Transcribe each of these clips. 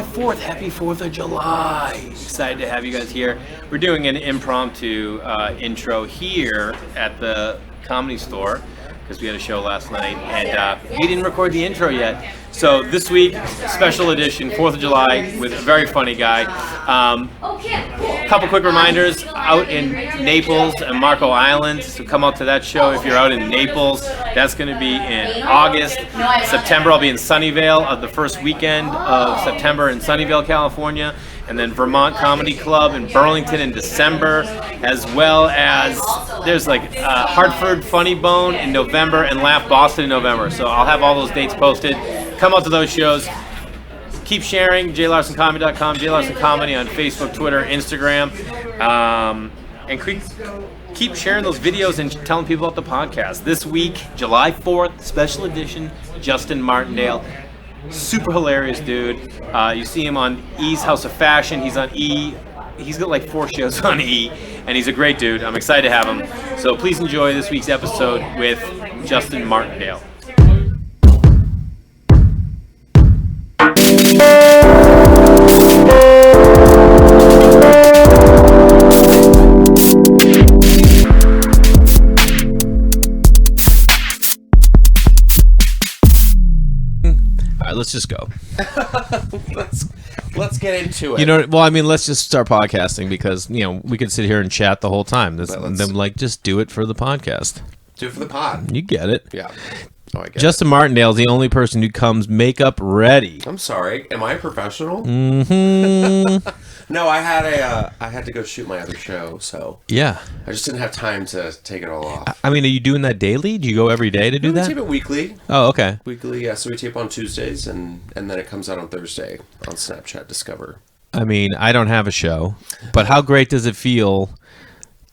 July 4th. Happy 4th of July. Excited to have you guys here. We're doing an impromptu intro here at the Comedy Store because we had a show last night and we didn't record the intro yet. So this week, special edition, 4th of July with a very funny guy. Couple quick reminders, out in Naples and Marco Island, so come out to that show if you're out in Naples. That's going to be in August. September, I'll be in Sunnyvale of the first weekend of September in Sunnyvale, California. And then Vermont Comedy Club in Burlington in December, as well as there's like Hartford Funny Bone in November and Laugh Boston in November. So I'll have all those dates posted. Come out to those shows. Keep sharing, jlarsoncomedy.com, Jlarson Comedy on Facebook, Twitter, Instagram. And keep sharing those videos and telling people about the podcast. This week, July 4th, special edition, Justin Martindale. Super hilarious dude. You see him on E's House of Fashion. He's on E. He's got like 4 shows on E, and he's a great dude. I'm excited to have him. So please enjoy this week's episode with Justin Martindale. Let's just go. let's get into it. You know, well, I mean, let's just start podcasting because, you know, we could sit here and chat the whole time. Then, like, just do it for the podcast. Do it for the pod. You get it. Yeah. Oh, I get Justin Martindale is the only person who comes makeup ready. I'm sorry. Am I a professional? Mm-hmm. No, I had to go shoot my other show, so yeah, I just didn't have time to take it all off. I mean, are you doing that daily? Do you go every day to do that? We tape it weekly. Oh, okay. Weekly, yeah. So we tape on Tuesdays, and then it comes out on Thursday on Snapchat Discover. I mean, I don't have a show, but how great does it feel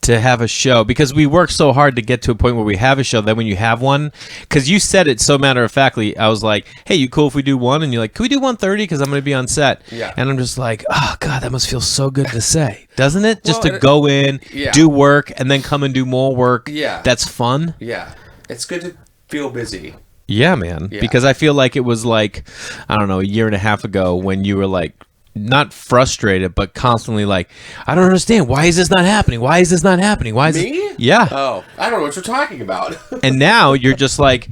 to have a show? Because we work so hard to get to a point where we have a show. Then when you have one, because you said it so matter-of-factly, I was like, hey, you cool if we do one? And you're like, can we do 1:30? Because I'm going to be on set. Yeah. And I'm just like, oh, God, that must feel so good to say. Doesn't it? Just Well, to go in, yeah. do work, and then come and do more work. Yeah. That's fun. Yeah. It's good to feel busy. Yeah, man. Yeah. Because I feel like it was like, I don't know, a year and a half ago when you were like, not frustrated, but constantly like, I don't understand. Why is this not happening? Why is this not happening? Why is Me? This? Yeah. Oh, I don't know what you're talking about. And now you're just like,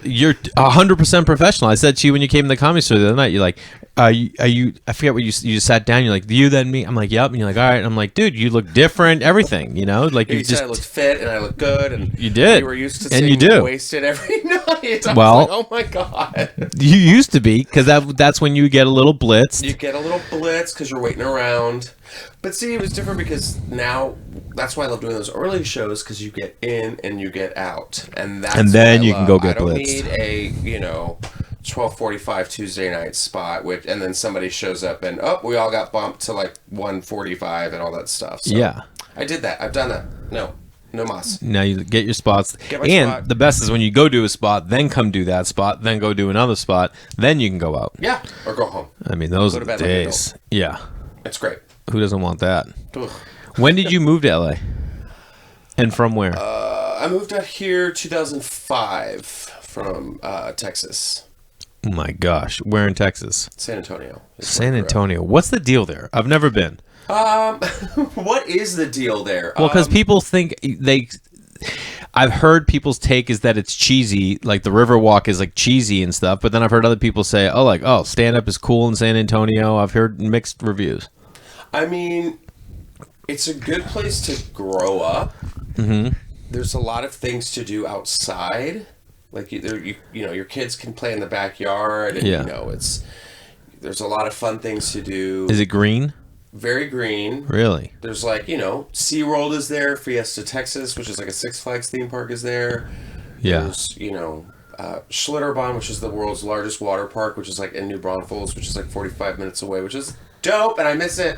you're 100% professional. I said to you when you came to the Comedy Store the other night, you're like, are you, I forget what you just sat down. You're like, you, then me. I'm like, yep. And you're like, all right. And I'm like, dude, you look different. Everything, you know, like you just. said I looked fit and I look good, and you did. You were used to and seeing you do. wasted every night. I well, was like, oh my God. You used to be, because that's when you get a little blitzed. You get a little blitz because you're waiting around. But see, it was different because now that's why I love doing those early shows, because you get in and you get out, and then you can go get blitzed. I don't need a 12:45 Tuesday night spot, and then somebody shows up and we all got bumped to like 1:45 and all that stuff. So yeah, I did that. I've done that. No mas. Now you get your spots. Get my and spot. The best is when you go do a spot, then come do that spot, then go do another spot, then you can go out. Yeah, or go home. I mean, those Go are to the bed like an days. Yeah. It's great. Who doesn't want that? Ugh. When did you move to LA? And from where? I moved out here 2005 from Texas. Oh my gosh. Where in Texas? San Antonio. San Antonio. What's the deal there? I've never been. What is the deal there? Well, because people think I've heard people's take is that it's cheesy, like the Riverwalk is like cheesy and stuff, but then I've heard other people say, stand-up is cool in San Antonio. I've heard mixed reviews. I mean, it's a good place to grow up. Mm-hmm. There's a lot of things to do outside. Like, your kids can play in the backyard, and, there's a lot of fun things to do. Is it green? Very green. Really? There's like, SeaWorld is there. Fiesta Texas, which is like a Six Flags theme park, is there. Yeah. There's, Schlitterbahn, which is the world's largest water park, which is like in New Braunfels, which is like 45 minutes away, which is dope, and I miss it.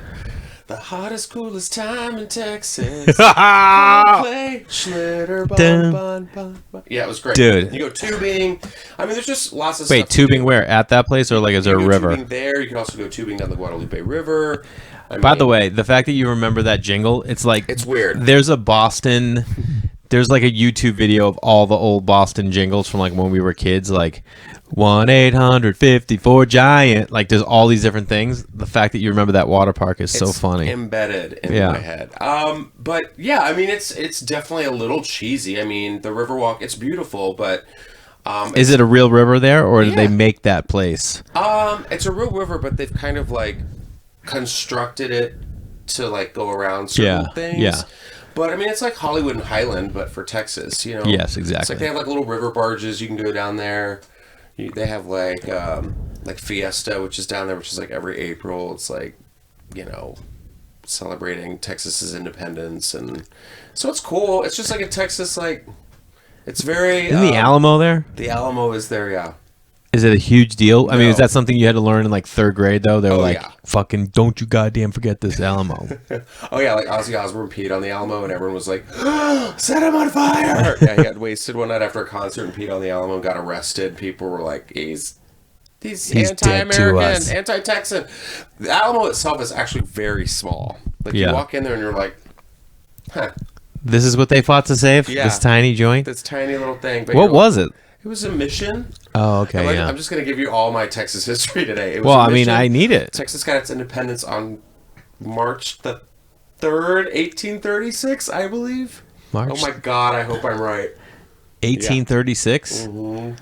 The hottest, coolest time in Texas. Play Schlitterbahn. Yeah, it was great. Dude. You go tubing. I mean, there's just lots of Wait, stuff. tubing where? At that place, or like is there a river? Tubing there. You can also go tubing down the Guadalupe River. By the way, the fact that you remember that jingle, it's like... It's weird. There's a Boston There's like a YouTube video of all the old Boston jingles from like when we were kids, like 1-800-54-GIANT. Like there's all these different things. The fact that you remember that water park is so funny. Embedded in my head. But yeah, I mean, it's definitely a little cheesy. I mean, the Riverwalk, it's beautiful, but is it a real river there, or did they make that place? It's a real river, but they've kind of like constructed it to like go around certain things. Yeah. But I mean, it's like Hollywood and Highland, but for Texas, you know. Yes, exactly. It's like they have like little river barges. You can go down there. They have like Fiesta, which is down there, which is like every April. It's like, you know, celebrating Texas's independence, and so it's cool. It's just like a Texas, like it's very. Isn't the Alamo there? The Alamo is there, yeah. Is it a huge deal? I mean, is that something you had to learn in like third grade though? They were like, "Fucking, don't you goddamn forget this Alamo." Oh yeah, like Ozzy Osbourne peed on the Alamo, and everyone was like, "Set him on fire!" Yeah, he got wasted one night after a concert and peed on the Alamo and got arrested. People were like, "He's anti-American, anti-Texan." The Alamo itself is actually very small. Like you walk in there and you're like, "Huh." This is what they fought to save? Yeah. This tiny joint? This tiny little thing. But what was it? It was a mission. Oh, okay, I'm just going to give you all my Texas history today. It was well, I mean, I need it. Texas got its independence on March the 3rd, 1836, I believe. March? Oh, my God. I hope I'm right. 1836? Yeah. Mm-hmm.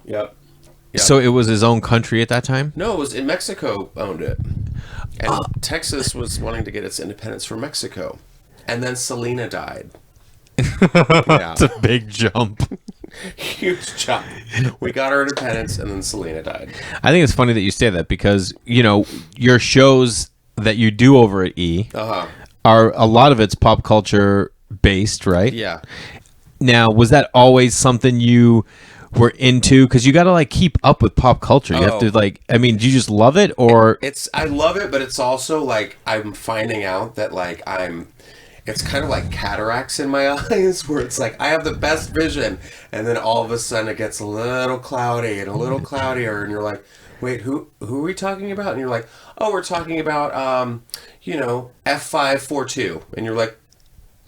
Yep. So it was his own country at that time? No, it was in Mexico owned it. And Texas was wanting to get its independence from Mexico. And then Selena died. It's a big jump. Huge jump. We got our independence, and then Selena died. I think it's funny that you say that because, you know, your shows that you do over at E are a lot of it's pop culture based, right? Yeah. Now, was that always something you were into? Because you got to like keep up with pop culture. You have to like, I mean, do you just love it or? I love it, but it's also like I'm finding out that like it's kind of like cataracts in my eyes where it's like I have the best vision and then all of a sudden it gets a little cloudy and a little cloudier and you're like, wait, who are we talking about? And you're like, oh, we're talking about, you know, F542. And you're like,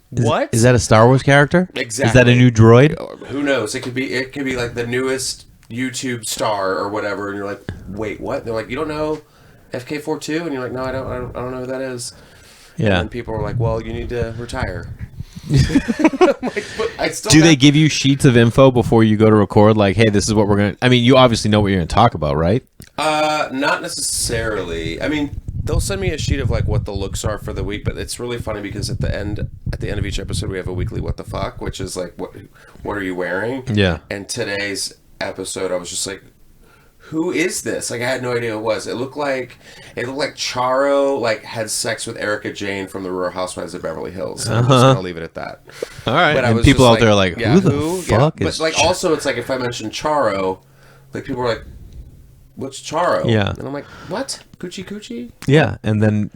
what? Is that a Star Wars character? Exactly. Is that a new droid? Who knows? It could be like the newest YouTube star or whatever. And you're like, wait, what? And they're like, you don't know FK42? And you're like, no, I don't know who that is. Yeah. And people are like, well, you need to retire. Like, but I still do they give you sheets of info before you go to record? Like, hey, this is what we're going to... I mean, you obviously know what you're going to talk about, right? Not necessarily. I mean, they'll send me a sheet of like what the looks are for the week, but it's really funny because at the end of each episode, we have a weekly what the fuck, which is like, what are you wearing? Yeah. And today's episode, I was just like, who is this? Like, I had no idea who it was. It looked like Charo like had sex with Erica Jane from the Real Housewives of Beverly Hills. I'm just gonna leave it at that. All right. But and people out there are like, who the fuck is? But like, also, it's like if I mention Charo, like people are like, what's Charo? Yeah. And I'm like, what? Coochie? Yeah. And then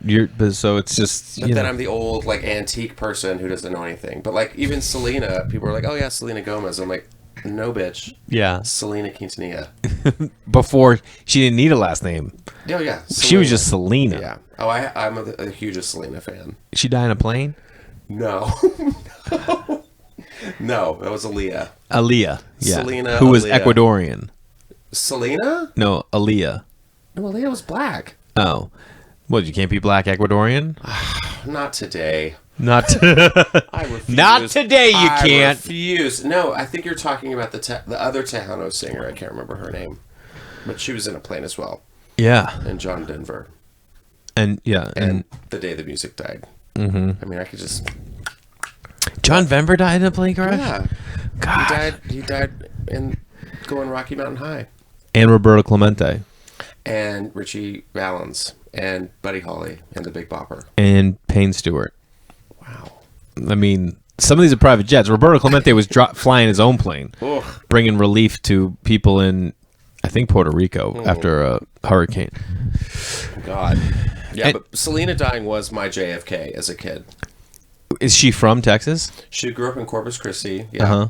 so it's just. But then I'm the old like antique person who doesn't know anything. But like even Selena, people are like, oh yeah, Selena Gomez. I'm like, no, bitch. Yeah. Selena Quintanilla. Before she didn't need a last name. Oh, yeah. Selena. She was just Selena. Yeah. Oh, I'm a huge Selena fan. She died in a plane? No. No, that was Aaliyah. Aaliyah. Yeah. Selena. Who was Ecuadorian. Selena? No, Aaliyah. No, Aaliyah was black. Oh. What, you can't be black Ecuadorian? Not today. Not I refuse. Not today. You can't. I refuse. No, I think you're talking about the other Tejano singer. I can't remember her name, but she was in a plane as well. Yeah. And John Denver. And yeah, and the day the music died. Mm-hmm. I mean, I could just. John Denver died in a plane crash. Yeah. God. He died in going Rocky Mountain High. And Roberto Clemente. And Richie Valens and Buddy Holly and the Big Bopper. And Payne Stewart. Wow. I mean, some of these are private jets. Roberto Clemente was flying his own plane, bringing relief to people in, I think, Puerto Rico after a hurricane. God. Yeah, but Selena dying was my JFK as a kid. Is she from Texas? She grew up in Corpus Christi. Yeah. Uh-huh.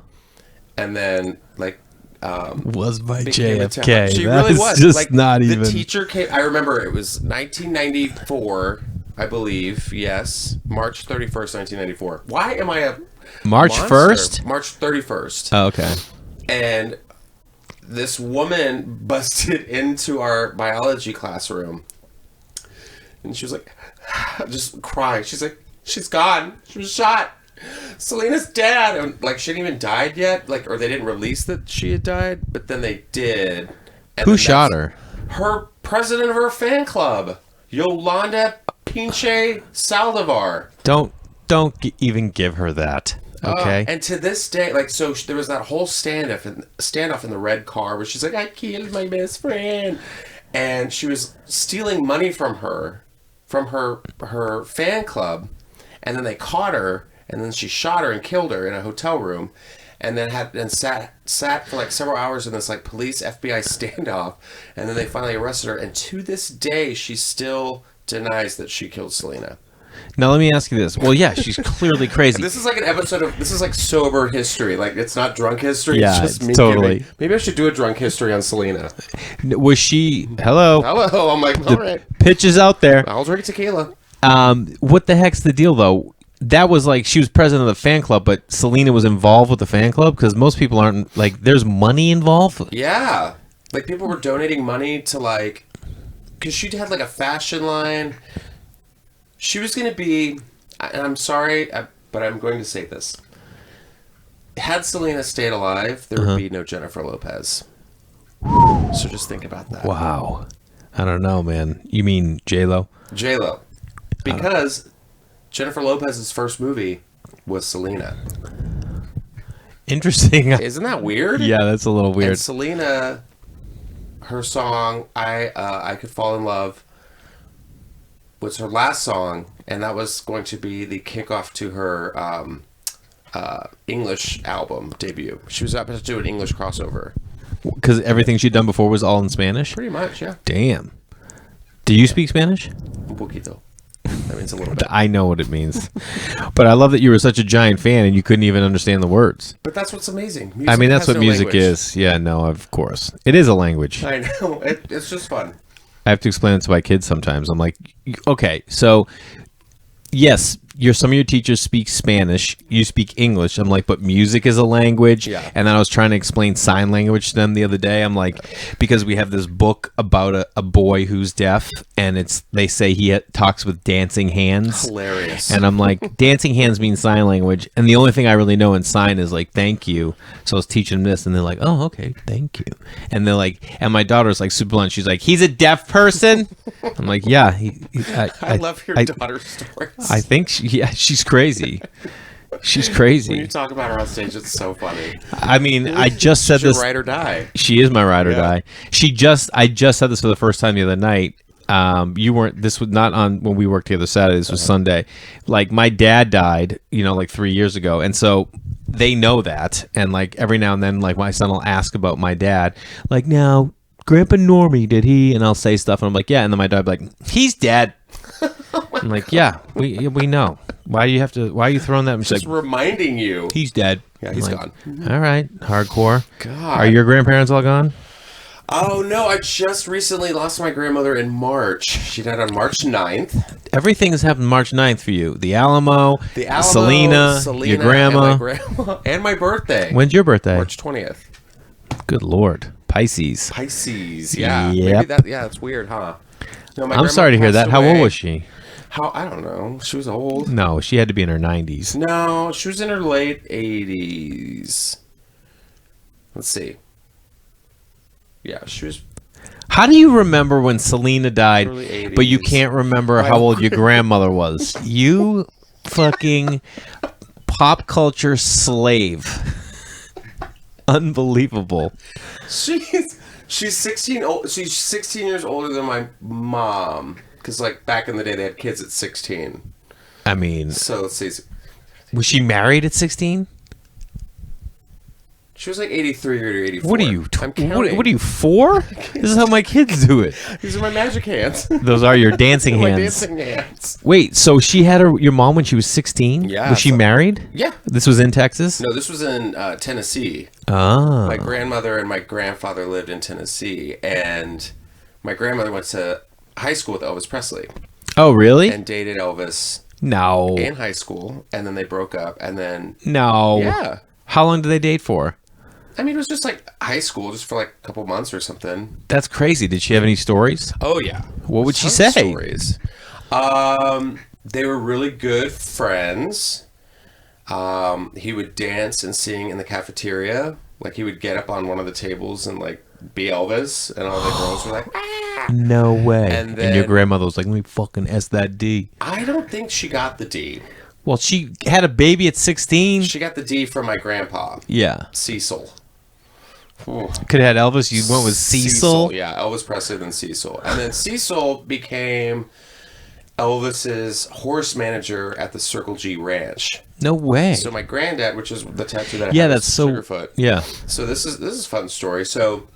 And then, like... was my JFK. She that really was. Just like, not even... The teacher came... I remember it was 1994... I believe. Yes, March 31st, 1994. Why am I a March monster? 1st? March 31st. Oh, okay. And this woman busted into our biology classroom. And she was like, just crying. She's like, she's gone. She was shot. Selena's dead. And like, she hadn't even died yet. Like, or they didn't release that she had died, but then they did. And Who then shot her? Her president of her fan club, Yolanda Pinche Saldivar. Don't even give her that. Okay. And to this day, like, so there was that whole standoff in the red car where she's like, I killed my best friend. And she was stealing money from her fan club. And then they caught her. And then she shot her and killed her in a hotel room. And then sat for like several hours in this like police FBI standoff. And then they finally arrested her. And to this day, she still denies that she killed Selena. Now let me ask you this. Well, yeah, she's clearly crazy. This is like an episode of, this is like sober history. Like, it's not drunk history. Yeah, it's just me totally. Maybe I should do a drunk history on Selena. Was she... Hello? Hello. I'm like, all right. Pitch is out there. I'll drink tequila. What the heck's the deal, though? That was like, she was president of the fan club, but Selena was involved with the fan club? Because most people aren't, like, there's money involved? Yeah. Like, people were donating money to, like... Because she had, like, a fashion line. She was going to be... And I'm sorry, but I'm going to say this. Had Selena stayed alive, there would be no Jennifer Lopez. So just think about that. Wow. I don't know, man. You mean J-Lo? J-Lo. Because Jennifer Lopez's first movie was Selena. Interesting. Isn't that weird? Yeah, that's a little weird. And Selena, her song, I Could Fall in Love, was her last song, and that was going to be the kickoff to her English album debut. She was about to do an English crossover. Because everything she'd done before was all in Spanish? Pretty much, yeah. Damn. Do you speak Spanish? Un poquito. That means a little bit. I know what it means. But I love that you were such a giant fan and you couldn't even understand the words. But that's what's amazing. I mean, that's has what no music language. is. Yeah, no, of course. It is a language. I know. It's just fun. I have to explain it to my kids sometimes. I'm like, okay, so yes, some of your teachers speak Spanish, you speak English. I'm like, but music is a language. Yeah. And then I was trying to explain sign language to them the other day. I'm like, because we have this book about a boy who's deaf, and they say he talks with dancing hands. Hilarious. And I'm like, dancing hands means sign language, and the only thing I really know in sign is like thank you. So I was teaching them this, and they're like, oh, okay, thank you. And they're like, and my daughter's like super blunt. She's like, he's a deaf person. I'm like, yeah. I love your daughter's stories. I think she's crazy. She's crazy. When you talk about her on stage, it's so funny. I mean, I just said She's this. your ride or die. She is my ride or Yeah. die. I just said this for the first time the other night. You weren't. This was not on when we worked together Saturday. This was Sunday. Like, my dad died, like 3 years ago, and so they know that. And like every now and then, like my son will ask about my dad. Like, now, Grandpa Normie, did he? And I'll say stuff, and I'm like, yeah. And then my dad will be like, he's dead. I'm like, yeah, we know. Why are you throwing that? Just like, reminding you. he's dead. Yeah, he's I'm gone. like, all right, hardcore. God. Are your grandparents all gone? Oh, no, I just recently lost my grandmother in March. She died on March 9th. Everything has happened March 9th for you. The Alamo, Selena, your grandma. and my grandma, and my birthday. When's your birthday? March 20th. Good Lord. Pisces. Yeah. Yep. Maybe that's weird, huh? No, my I'm grandma sorry to hear passed that. How old away. was she? I don't know. She was old. No, she had to be in her 90s. No, she was in her late 80s. Let's see. Yeah, she was How do you remember when Selena died, early 80s. but you can't remember how old your grandmother was? You fucking pop culture slave. Unbelievable. She's 16. She's 16 years older than my mom. Because like back in the day, they had kids at 16. I mean, So let's see. was she married at 16? She was like 83 or 84. What are you? I'm counting. What are you, 4? This is how my kids do it. These are my magic hands. Those are your dancing My hands. dancing hands. Wait, so she had your mom when she was 16? Yeah, Was she so- married? Yeah. This was in Texas? No, this was in Tennessee. Oh. My grandmother and my grandfather lived in Tennessee, and my grandmother went to high school with Elvis Presley. Oh, really? and dated Elvis No. in high school, and then they broke up, and then No. yeah. How long did they date for? I mean, it was just like high school, just for like a couple months or something. That's crazy. Did she have any stories? Oh yeah. What would she Tons of say? Stories. They were really good friends. He would dance and sing in the cafeteria. Like he would get up on one of the tables and like be Elvis, and all the girls were like, ah! No way. And And your then- grandmother was like, let me fucking S that D. I don't think she got the D. Well, she had a baby at 16. She got the D from my grandpa, Yeah. Cecil. Ooh. Could have had Elvis. You went with Cecil. Yeah, Elvis Presley, then Cecil. And then Cecil became Elvis's horse manager at the Circle G Ranch. No way. So my granddad, which is the tattoo that I Yeah, have, that's is so. Sugarfoot. Yeah. So this is a fun story. So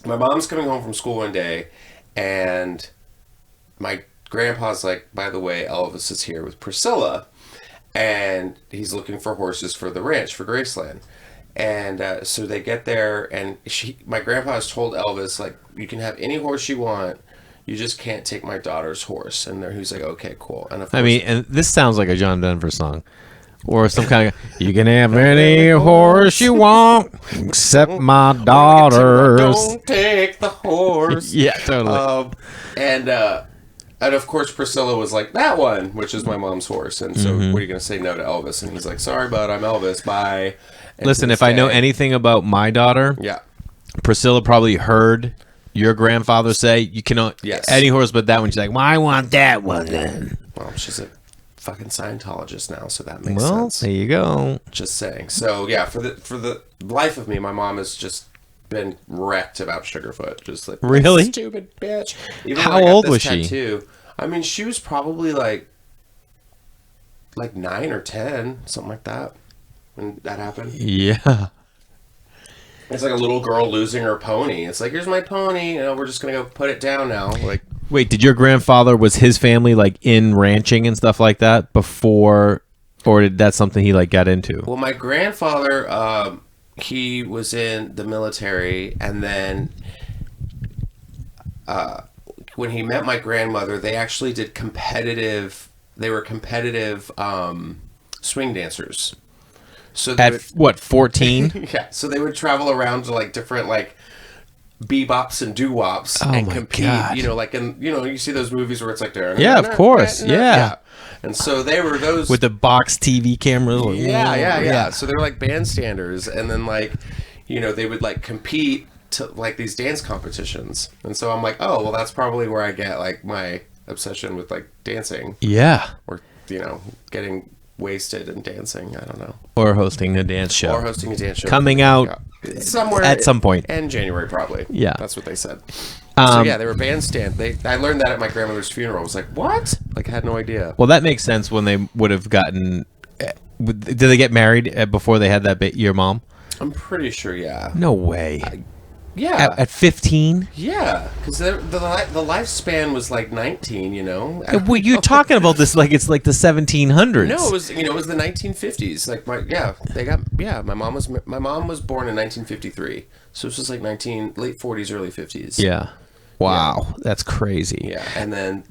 my mom's coming home from school one day, and my grandpa's like, by the way, Elvis is here with Priscilla, and he's looking for horses for the ranch for Graceland. And so they get there, and my grandpa has told Elvis, like, you can have any horse you want, you just can't take my daughter's horse. And there he's like, okay, cool. And of course, I mean, and this sounds like a John Denver song. Or some kind of, you can have any horse you want, except my daughter's. don't take the horse. Yeah, totally. And of course Priscilla was like, that one, which is my mom's horse. And so what are you going to say no to Elvis? And he's like, sorry, bud, I'm Elvis. Bye. And Listen, to if this I know day- anything about my daughter, Yeah. Priscilla probably heard your grandfather say, you cannot, Yes. any horse but that one. She's like, well, I want that one then. Well, she's a fucking Scientologist now, so that makes Well, sense. there you go. Just saying. So yeah, for the life of me, my mom has just been wrecked about Sugarfoot. Just like, Really? stupid bitch. Even How when I got old this was she? tattoo, I mean, she was probably like 9 or 10, something like that, when that happened. Yeah. It's like a little girl losing her pony. It's like, here's my pony. You know, we're just gonna go put it down now. Like, Wait, did your grandfather, was his family like in ranching and stuff like that before, or did that something he like got into? well, my grandfather, he was in the military, and then when he met my grandmother, they actually did competitive. They were competitive swing dancers. So they At would, what, 14? yeah, so they would travel around to like different like bebops and doo-wops Oh and my compete. God. You know, like you see those movies where it's like Yeah, of course, yeah. And so they were those With the box TV cameras? Like, yeah. So they were like bandstanders, and then like, they would like compete to like these dance competitions. And so I'm like, oh, well, that's probably where I get like my obsession with like dancing, Yeah. or getting wasted and dancing. I don't know, Or hosting a dance show. or hosting a dance show Coming out somewhere at some point. in January, probably. Yeah. that's what they said. So Um, yeah, they were bandstand. I learned that at my grandmother's funeral. I was like, what? Like, I had no idea. Well, that makes sense when they would have gotten. Did they get married before they had that your mom? I'm pretty sure, yeah. No way. Yeah. At 15? Yeah, because the lifespan was like 19, Well, you're talking about this like it's like the 1700s. No, it was it was the 1950s. Like my mom was born in 1953, so this was like late 40s, early 50s. Yeah. Wow, that's crazy. Yeah, and then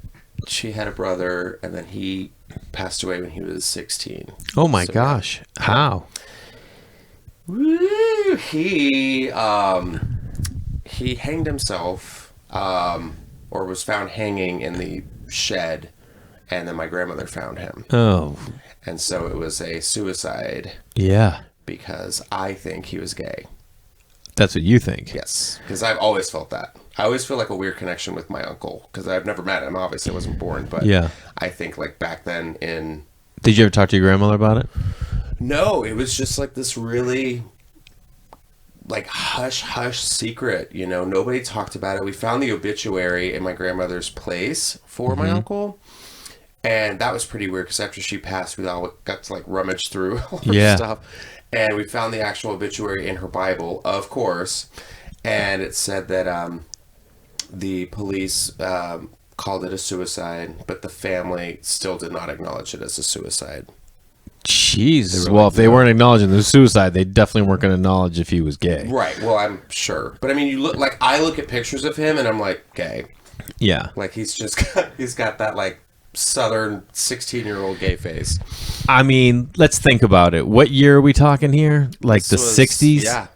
she had a brother, and then he passed away when he was 16. Oh my So, gosh. How? Woo! He hanged himself, or was found hanging in the shed, and then my grandmother found him. Oh, And so it was a suicide yeah. because I think he was gay. That's what you think. Yes, because I've always felt that. I always feel like a weird connection with my uncle because I've never met him. Obviously, I wasn't born, but Yeah. I think like back then in... Did you ever talk to your grandmother about it? No, it was just like this really like hush secret, nobody talked about it. We found the obituary in my grandmother's place for my uncle, and that was pretty weird because after she passed, we all got to like rummage through all her Yeah. stuff, and we found the actual obituary in her Bible, of course, and it said that the police called it a suicide, but the family still did not acknowledge it as a suicide. Jesus. They were Well, like, if they weren't acknowledging the suicide, they definitely weren't going to acknowledge if he was gay. Right. Well, I'm sure, but I mean, I look at pictures of him, and I'm like, gay. Yeah. Like he's got that like Southern 16-year-old gay face. I mean, let's think about it. What year are we talking here? Like the 60s? Yeah.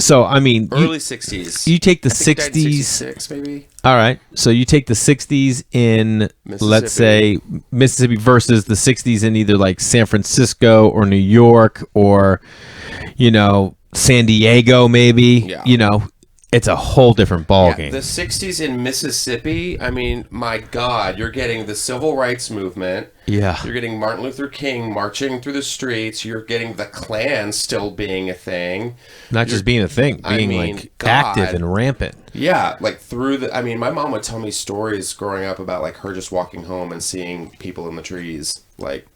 So, I mean, Early 60s. you take the I think he died in 60s. 66, maybe. All right. So you take the 60s in, let's say, Mississippi versus the 60s in either like San Francisco or New York or, San Diego, maybe. Yeah. It's a whole different ballgame. The 60s in Mississippi, I mean, my God, you're getting the civil rights movement. Yeah. You're getting Martin Luther King marching through the streets. You're getting the Klan still being a thing. Not just being a thing, being active and rampant. Yeah, like my mom would tell me stories growing up about like her just walking home and seeing people in the trees, like,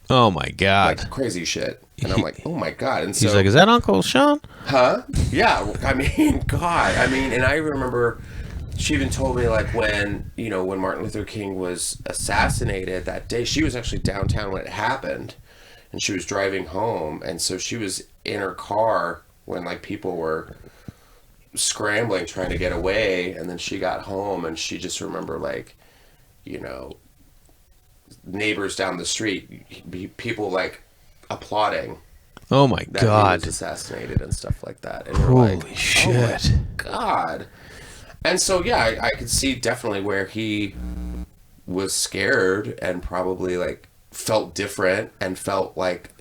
oh my God. like crazy shit. And I'm like, oh my God. And so, he's like, is that Uncle Sean? Huh? Yeah. I mean, God. I mean, and I remember she even told me like when Martin Luther King was assassinated that day, she was actually downtown when it happened and she was driving home. And so she was in her car when like people were scrambling, trying to get away. And then she got home and she just remember like, neighbors down the street, people like applauding. Oh my that God. he was assassinated and stuff like that. And holy like, shit. oh my God. And so, yeah, I could see definitely where he was scared and probably like felt different and felt like,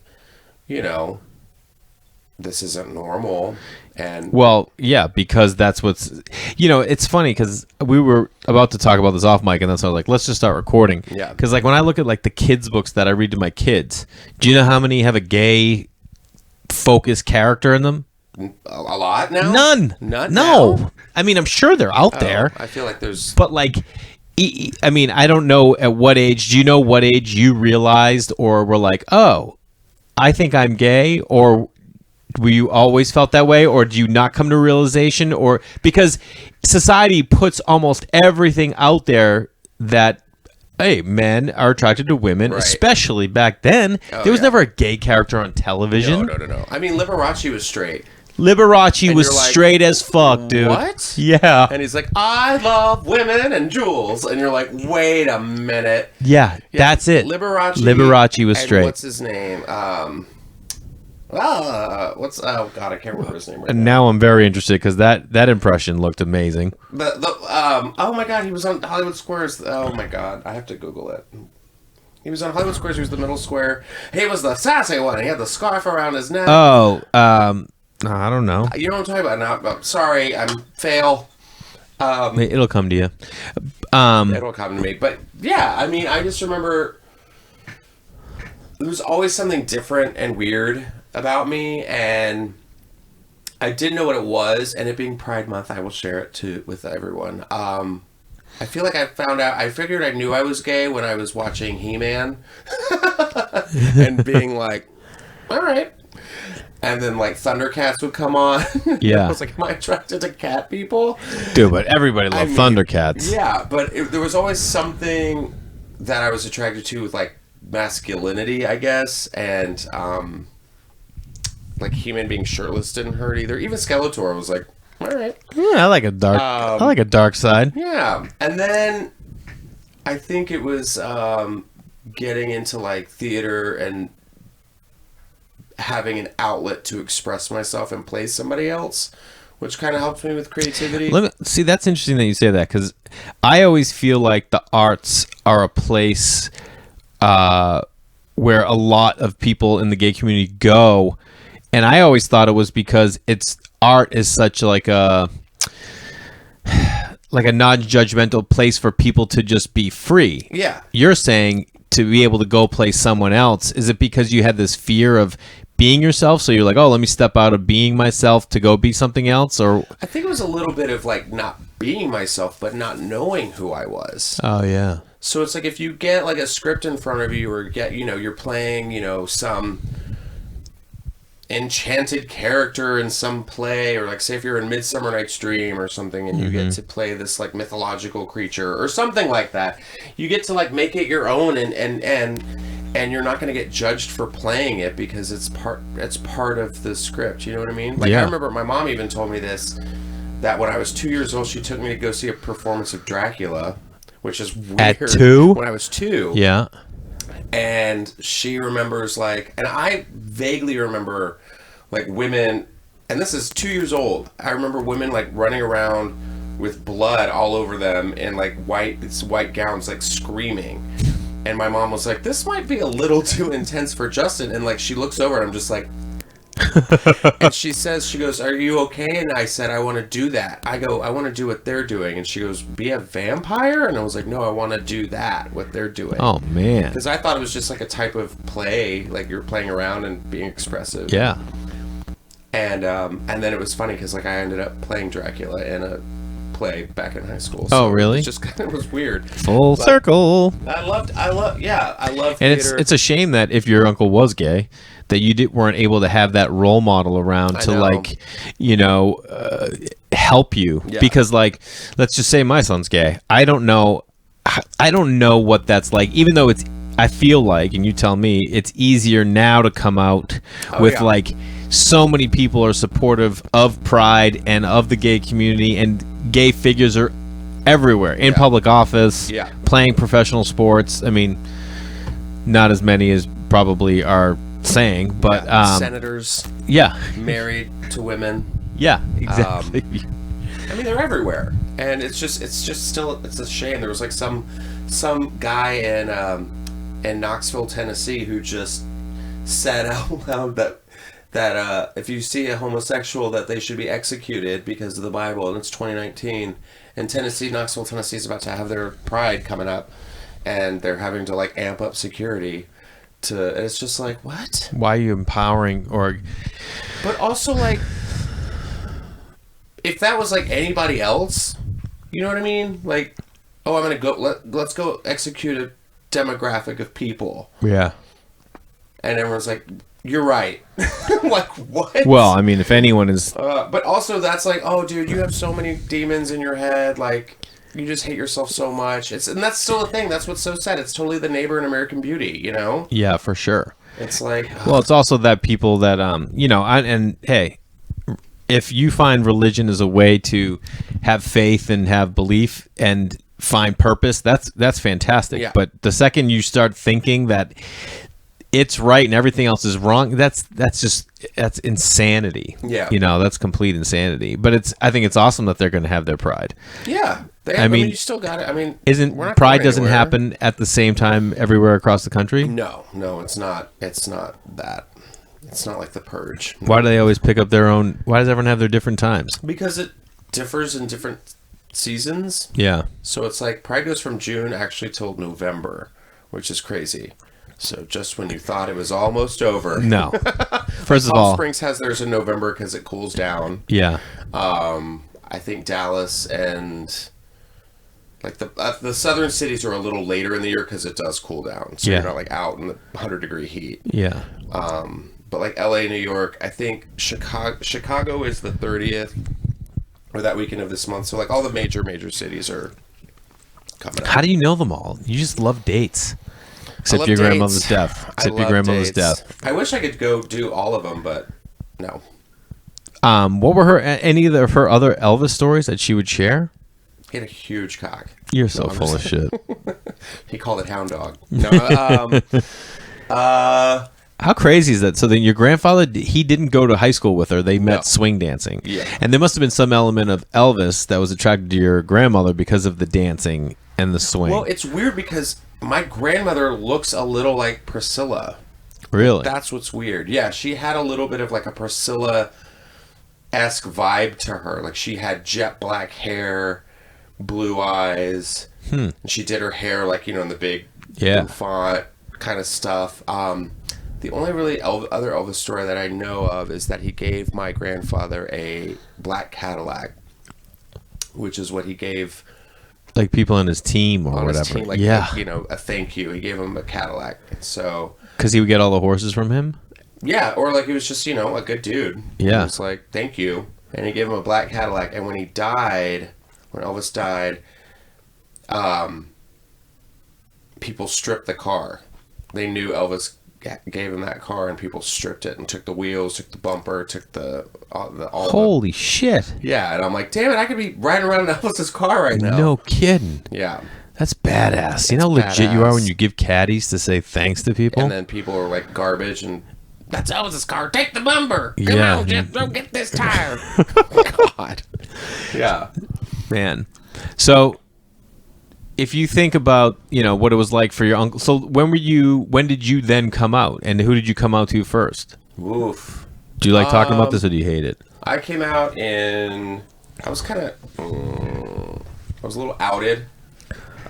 this isn't normal. And well, yeah, because that's what's, it's funny because we were about to talk about this off mic and then so I was like, let's just start recording. Yeah. Because like when I look at like the kids books that I read to my kids, do you know how many have a gay focused character in them? a lot now? None. No. Now? I mean, I'm sure they're out there. I feel like there's... But like, I mean, I don't know at what age. Do you know what age you realized or were like, oh, I think I'm gay? Or were you always felt that way? Or do you not come to realization? Or because society puts almost everything out there that, hey, men are attracted to women, Right. especially back then. There was never a gay character on television. No. I mean, Liberace was straight. Liberace And was you're like, straight as fuck, dude. What? Yeah. And he's like, I love women and jewels. And you're like, wait a minute. Yeah, that's it. Liberace was and straight. What's his name? Oh God, I can't remember his name right And now. now I'm very interested because that impression looked amazing. Oh my God, he was on Hollywood Squares. Oh my God, I have to Google it. He was on Hollywood Squares. He was the middle square. He was the sassy one. He had the scarf around his neck. Oh, I don't know. You know what I'm talking about now? Sorry, I'm fail. It'll come to you. It'll come to me. But yeah, I mean, I just remember there was always something different and weird about me, and I didn't know what it was. And it being Pride Month, I will share it with everyone. I feel like I figured I knew I was gay when I was watching He-Man and being like, all right. And then like Thundercats would come on. Yeah. I was like, am I attracted to cat people? Dude, but everybody loved Thundercats. Yeah, but there was always something that I was attracted to with like masculinity, I guess, and like He-Man being shirtless didn't hurt either. Even Skeletor was like, all right. Yeah, I like a dark side. Yeah, and then I think it was getting into like theater and having an outlet to express myself and play somebody else, which kind of helped me with creativity. See, that's interesting that you say that because I always feel like the arts are a place where a lot of people in the gay community go, and I always thought it was because art is such like a non-judgmental place for people to just be free. Yeah. You're saying to be able to go play someone else, is it because you had this fear of being yourself, so you're like, oh, let me step out of being myself to go be something else? Or I think it was a little bit of like not being myself but not knowing who I was. oh yeah, So it's like if you get like a script in front of you or you're playing some enchanted character in some play, or like say if you're in Midsummer Night's Dream or something and you get to play this like mythological creature or something like that, you get to like make it your own, and you're not going to get judged for playing it because it's part of the script. You know what I mean? Like Yeah. I remember my mom even told me this, that when I was 2 years old, she took me to go see a performance of Dracula, which is weird. At 2? When I was 2. Yeah. And she remembers, like, and I vaguely remember, like, women, and this is 2 years old. I remember women, like, running around with blood all over them in, like, white gowns, like, screaming. And my mom was like, this might be a little too intense for Justin. And, like, she looks over and I'm just like, and she goes, are you okay? And I said, I want to do that. I go, I want to do what they're doing. And she goes, be a vampire? And I was like, no, I want to do that, what they're doing. Oh, man. Because I thought it was just like a type of play, like you're playing around and being expressive. Yeah. And then it was funny because, like, I ended up playing Dracula in a play back in high school. So oh, really? It just kind of was weird. Full circle. I love And theater. it's a shame that if your uncle was gay, that you weren't able to have that role model around to, like, help you. Yeah. Because, like, let's just say my son's gay. I don't know what that's like, even though I feel like, and you tell me, it's easier now to come out with, like, so many people are supportive of Pride and of the gay community, and gay figures are everywhere in public office, playing professional sports. I mean, not as many as probably are saying, but senators, married to women. Yeah, exactly. I mean, they're everywhere, and it's just still, it's a shame. There was, like, some guy in Knoxville, Tennessee, who just said out loud that if you see a homosexual, that they should be executed because of the Bible, and it's 2019. And Knoxville, Tennessee is about to have their Pride coming up, and they're having to, like, amp up security and it's just like, what? Why are you empowering But also, like, if that was, like, anybody else, you know what I mean? Like, oh, I'm gonna go, let's go execute a demographic of people. Yeah. And everyone's like, you're right. Like, what? Well, I mean, if anyone is... but also, that's like, oh, dude, you have so many demons in your head. Like, you just hate yourself so much. And that's still a thing. That's what's so sad. It's totally the neighbor in American Beauty, you know? Yeah, for sure. It's like... Well, it's also that people that, and hey, if you find religion as a way to have faith and have belief and find purpose, that's fantastic. Yeah. But the second you start thinking that it's right and everything else is wrong, that's insanity. Yeah. That's complete insanity. But I think it's awesome that they're going to have their Pride. Yeah. I mean, you still got it. I mean, Pride doesn't happen at the same time everywhere across the country? No, it's not. It's not that. It's not like the Purge. Why do they always pick up their own? Why does everyone have their different times? Because it differs in different seasons. Yeah. So it's like Pride goes from June actually till November, which is crazy. So just when you thought it was almost over. No. First of Palm all, Springs has theirs in November because it cools down. Yeah. I think Dallas and like the southern cities are a little later in the year because it does cool down. So you're not like out in the 100-degree heat. Yeah. But like LA, New York, I think Chicago is the 30th or that weekend of this month. So like all the major cities are coming up. How do you know them all? You just love dates. Except your grandmother's death. I wish I could go do all of them, but no. What were any of her other Elvis stories that she would share? He had a huge cock. You're so full of shit. He called it hound dog. No. How crazy is that? So then your grandfather, he didn't go to high school with her. They met swing dancing. Yeah. And there must have been some element of Elvis that was attracted to your grandmother because of the dancing and the swing. Well, it's weird because my grandmother looks a little like Priscilla. Really? That's what's weird. Yeah, she had a little bit of like a Priscilla-esque vibe to her. Like she had jet black hair, blue eyes. And she did her hair like, in the big bouffant kind of stuff. The only really other Elvis story that I know of is that he gave my grandfather a black Cadillac, which is what he gave... Like people on his team or whatever. His team, like, a thank you. He gave him a Cadillac. So... Because he would get all the horses from him? Yeah, or like he was just, a good dude. Yeah. He was like, thank you. And he gave him a black Cadillac. And when Elvis died, people stripped the car. They knew Elvis gave him that car, and people stripped it and took the wheels, took the bumper, took all Holy shit. Yeah, and I'm like, damn it, I could be riding around in Elvis's car right now. No kidding. Yeah. That's badass. You know how legit you are when badass. you give caddies to say thanks to people? And then people are like garbage and that's Elvis's car. Take the bumper. Come Yeah. on, Jeff. Go get this tire. God. Yeah. Man. So if you think about, what it was like for your uncle. So when did you then come out? And who did you come out to first? Oof. Do you like talking about this or do you hate it? I came out I was kind of, I was a little outed.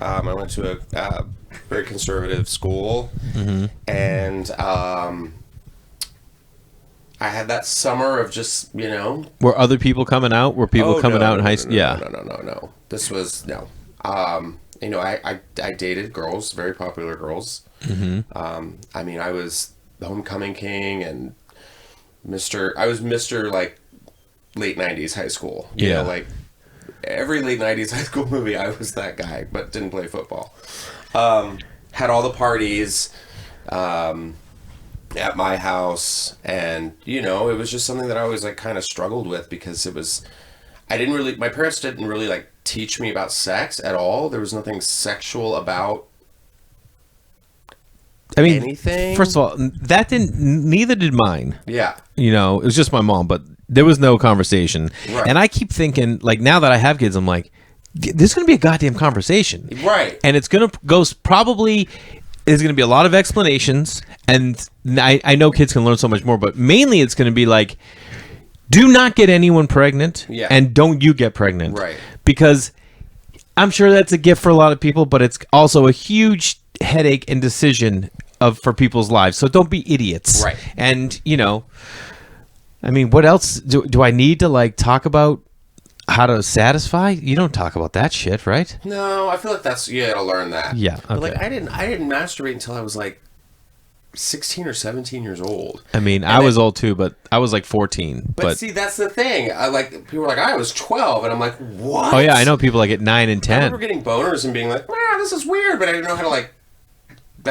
I went to a very conservative school, and I had that summer of just, Were other people coming out? Were people coming out in high school? Yeah. No. This was, no. I dated girls, very popular girls. I mean, I was the homecoming king and I was Mr. like late 90s high school. You know, like every late 90s high school movie, I was that guy, but didn't play football. Had all the parties at my house, and it was just something that I always like kind of struggled with because my parents didn't really like teach me about sex at all. There was nothing sexual about anything. First of all, neither did mine. Yeah. It was just my mom, but there was no conversation. Right. And I keep thinking, like, now that I have kids, I'm like, there's going to be a goddamn conversation. Right. And it's going to go, probably, there's going to be a lot of explanations. And I know kids can learn so much more, but mainly it's going to be like, do not get anyone pregnant. Yeah. And don't you get pregnant. Right. Because I'm sure that's a gift for a lot of people, but it's also a huge headache and decision for people's lives. So don't be idiots. Right. And, I mean, what else do I need to like talk about how to satisfy? You don't talk about that shit, right? No, I feel like you gotta learn that. Yeah. Okay. But like I didn't masturbate until I was like 16 or 17 years old. I mean, I was old too, but I was like 14. But see, that's the thing. People were like, I was 12, and I'm like, what? Oh yeah, I know people like at 9 and 10. I remember getting boners and being like, wow, this is weird, but I didn't know how to like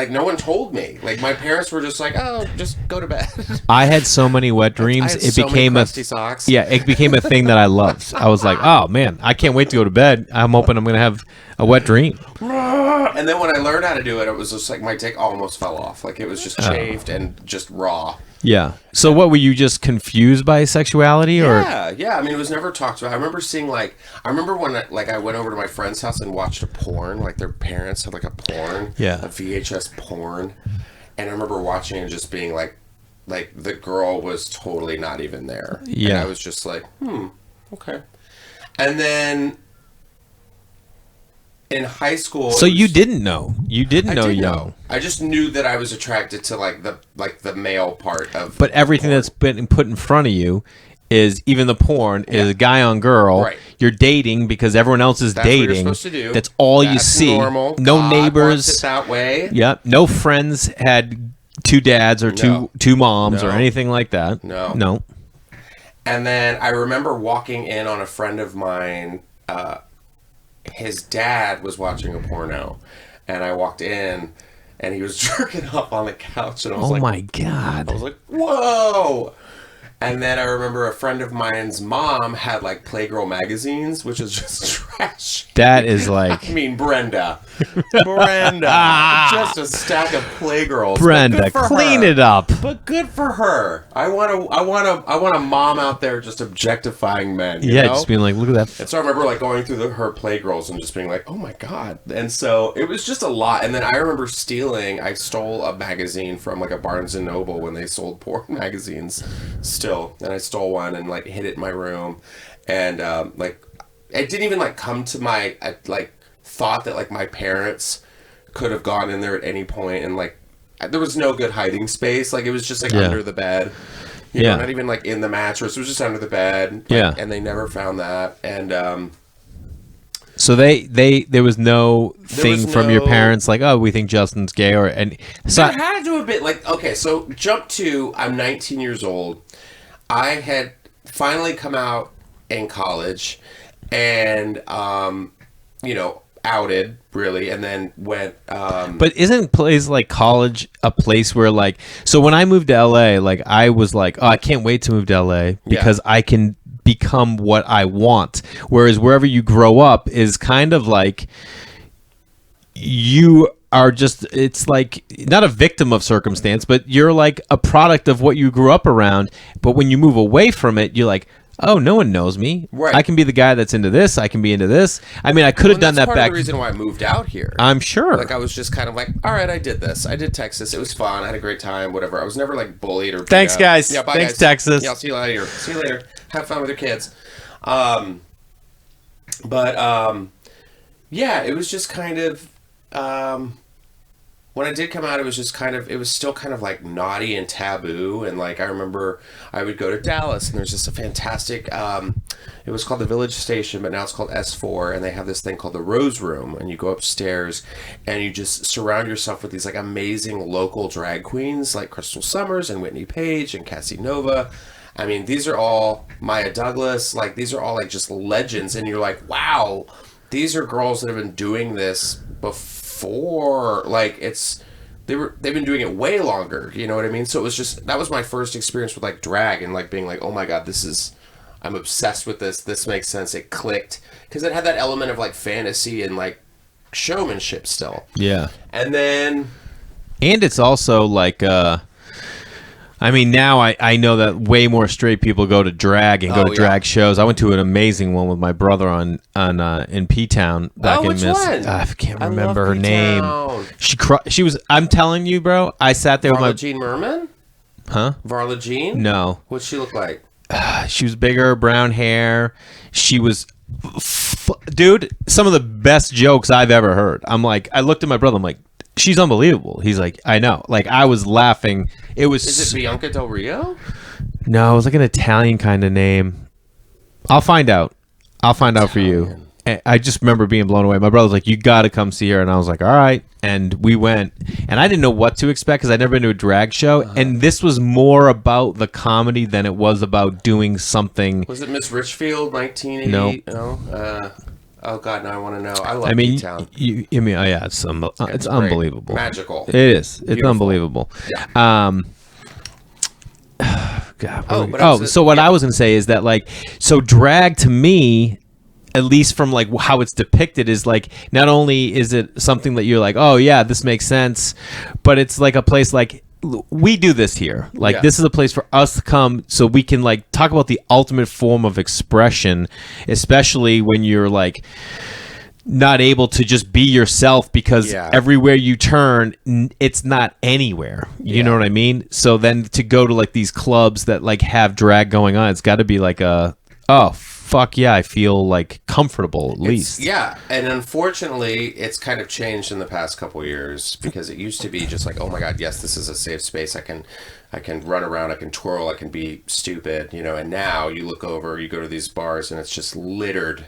no one told me. Like my parents were just like, oh, just go to bed. I had so many wet dreams. I had It so became many a crusty socks. Yeah, it became a thing that I loved. I was like, oh man, I can't wait to go to bed. I'm hoping I'm gonna have a wet dream. And then when I learned how to do it, it was just like my dick almost fell off. Like it was just chafed and just raw. Yeah. So what, were you just confused by sexuality or? Yeah. I mean, it was never talked about. I remember seeing I remember when I went over to my friend's house and watched a porn. Like their parents had like a porn. Yeah. A VHS porn. And I remember watching it and just being like the girl was totally not even there. Yeah. And I was just like, okay. And then in high school. So you didn't know. You didn't know young. I just knew that I was attracted to the male part of. But everything that's been put in front of you is, even the porn is a guy on girl. Right. You're dating because everyone else is That's what dating. you're supposed to do. That's all you That's see. normal. No God neighbors. wants it that way. Yep. No friends had two dads or two moms or No. anything like that. No. And then I remember walking in on a friend of mine. His dad was watching a porno, and I walked in, and he was jerking off on the couch, and I was Oh like, my God. I was like, whoa! And then I remember a friend of mine's mom had like Playgirl magazines, which is just trash. That is like, I mean, Brenda, just a stack of Playgirls. Brenda, clean it up. But good for her. I want a mom out there just objectifying men. You Yeah, know? just being like, look at that. And so I remember like going through her Playgirls and just being like, oh my God. And so it was just a lot. And then I remember I stole a magazine from like a Barnes & Noble when they sold porn magazines still. And I stole one and like hid it in my room. And it didn't even like come to my, thought that like my parents could have gone in there at any point. And like, there was no good hiding space. Like it was just like under the bed. You know, not even like in the mattress. It was just under the bed. And they never found that. And so there was no thing from your parents like, oh, we think Justin's gay so there had to do a bit like, okay, so jump to, I'm 19 years old. I had finally come out in college and, outed really, and then went, But isn't place like college a place where like, so when I moved to LA, like I was like, oh, I can't wait to move to LA because I can become what I want. Whereas wherever you grow up is kind of like, you are just, it's like not a victim of circumstance, but you're like a product of what you grew up around. But when you move away from it, you're like, oh, no one knows me. Right. I can be the guy that's into this. I can be into this. I mean, I could have done that part back. Of the reason why I moved out here. I'm sure. Like I was just kind of like, all right, I did this. I did Texas. It was fun. I had a great time. Whatever. I was never like bullied or. Beat Thanks, up. guys. Yeah, bye, Thanks, guys. Texas. Yeah, I'll see you later. See you later. Have fun with your kids. Yeah, it was just kind of. When I did come out, it was just kind of, it was still kind of like naughty and taboo. And like, I remember I would go to Dallas and there's just a fantastic, it was called the Village Station, but now it's called S4. And they have this thing called the Rose Room. And you go upstairs and you just surround yourself with these like amazing local drag queens like Crystal Summers and Whitney Page and Cassie Nova. I mean, these are all Maya Douglas. Like, these are all like just legends. And you're like, wow, these are girls that have been doing this before. Like they've been doing it way longer, you know what I mean? So it was just, that was my first experience with like drag and like being like, oh my god, I'm obsessed with this makes sense, it clicked, because it had that element of like fantasy and like showmanship still. Yeah. And it's also like I mean, now I know that way more straight people go to drag and go to drag shows. I went to an amazing one with my brother in P-Town back in which one? I can't remember her P-Town. name. She was, I'm telling you, bro, I sat there with my... Jean Merman? Huh? Varla Jean? No. What'd she look like? She was bigger, brown hair. She was... Dude, some of the best jokes I've ever heard. I'm like, I looked at my brother, I'm like, she's unbelievable. He's like, I know. Like, I was laughing. It was... Is it Bianca Del Rio? No, it was like an Italian kind of name. I'll find out. For you. I just remember being blown away. My brother was like, you got to come see her. And I was like, all right. And we went. And I didn't know what to expect because I'd never been to a drag show. And this was more about the comedy than it was about doing something. Was it Miss Richfield, 1980? No. Oh God, now I want to know. I love P-Town. It's unbelievable. Magical. It is. It's Beautiful. Unbelievable. Yeah. God. So what I was gonna say is that like, so drag to me, at least from like how it's depicted, is like, not only is it something that you're like, oh yeah, this makes sense, but it's like a place like, we do this here. Like, this is a place for us to come so we can like talk about the ultimate form of expression, especially when you're like not able to just be yourself because everywhere you turn, it's not anywhere. You know what I mean? So then to go to like these clubs that like have drag going on, it's got to be like fuck yeah, I feel like comfortable at least. Yeah, and unfortunately, it's kind of changed in the past couple years because it used to be just like, oh my god, yes, this is a safe space. I can run around, I can twirl, I can be stupid, you know. And now you look over, you go to these bars, and it's just littered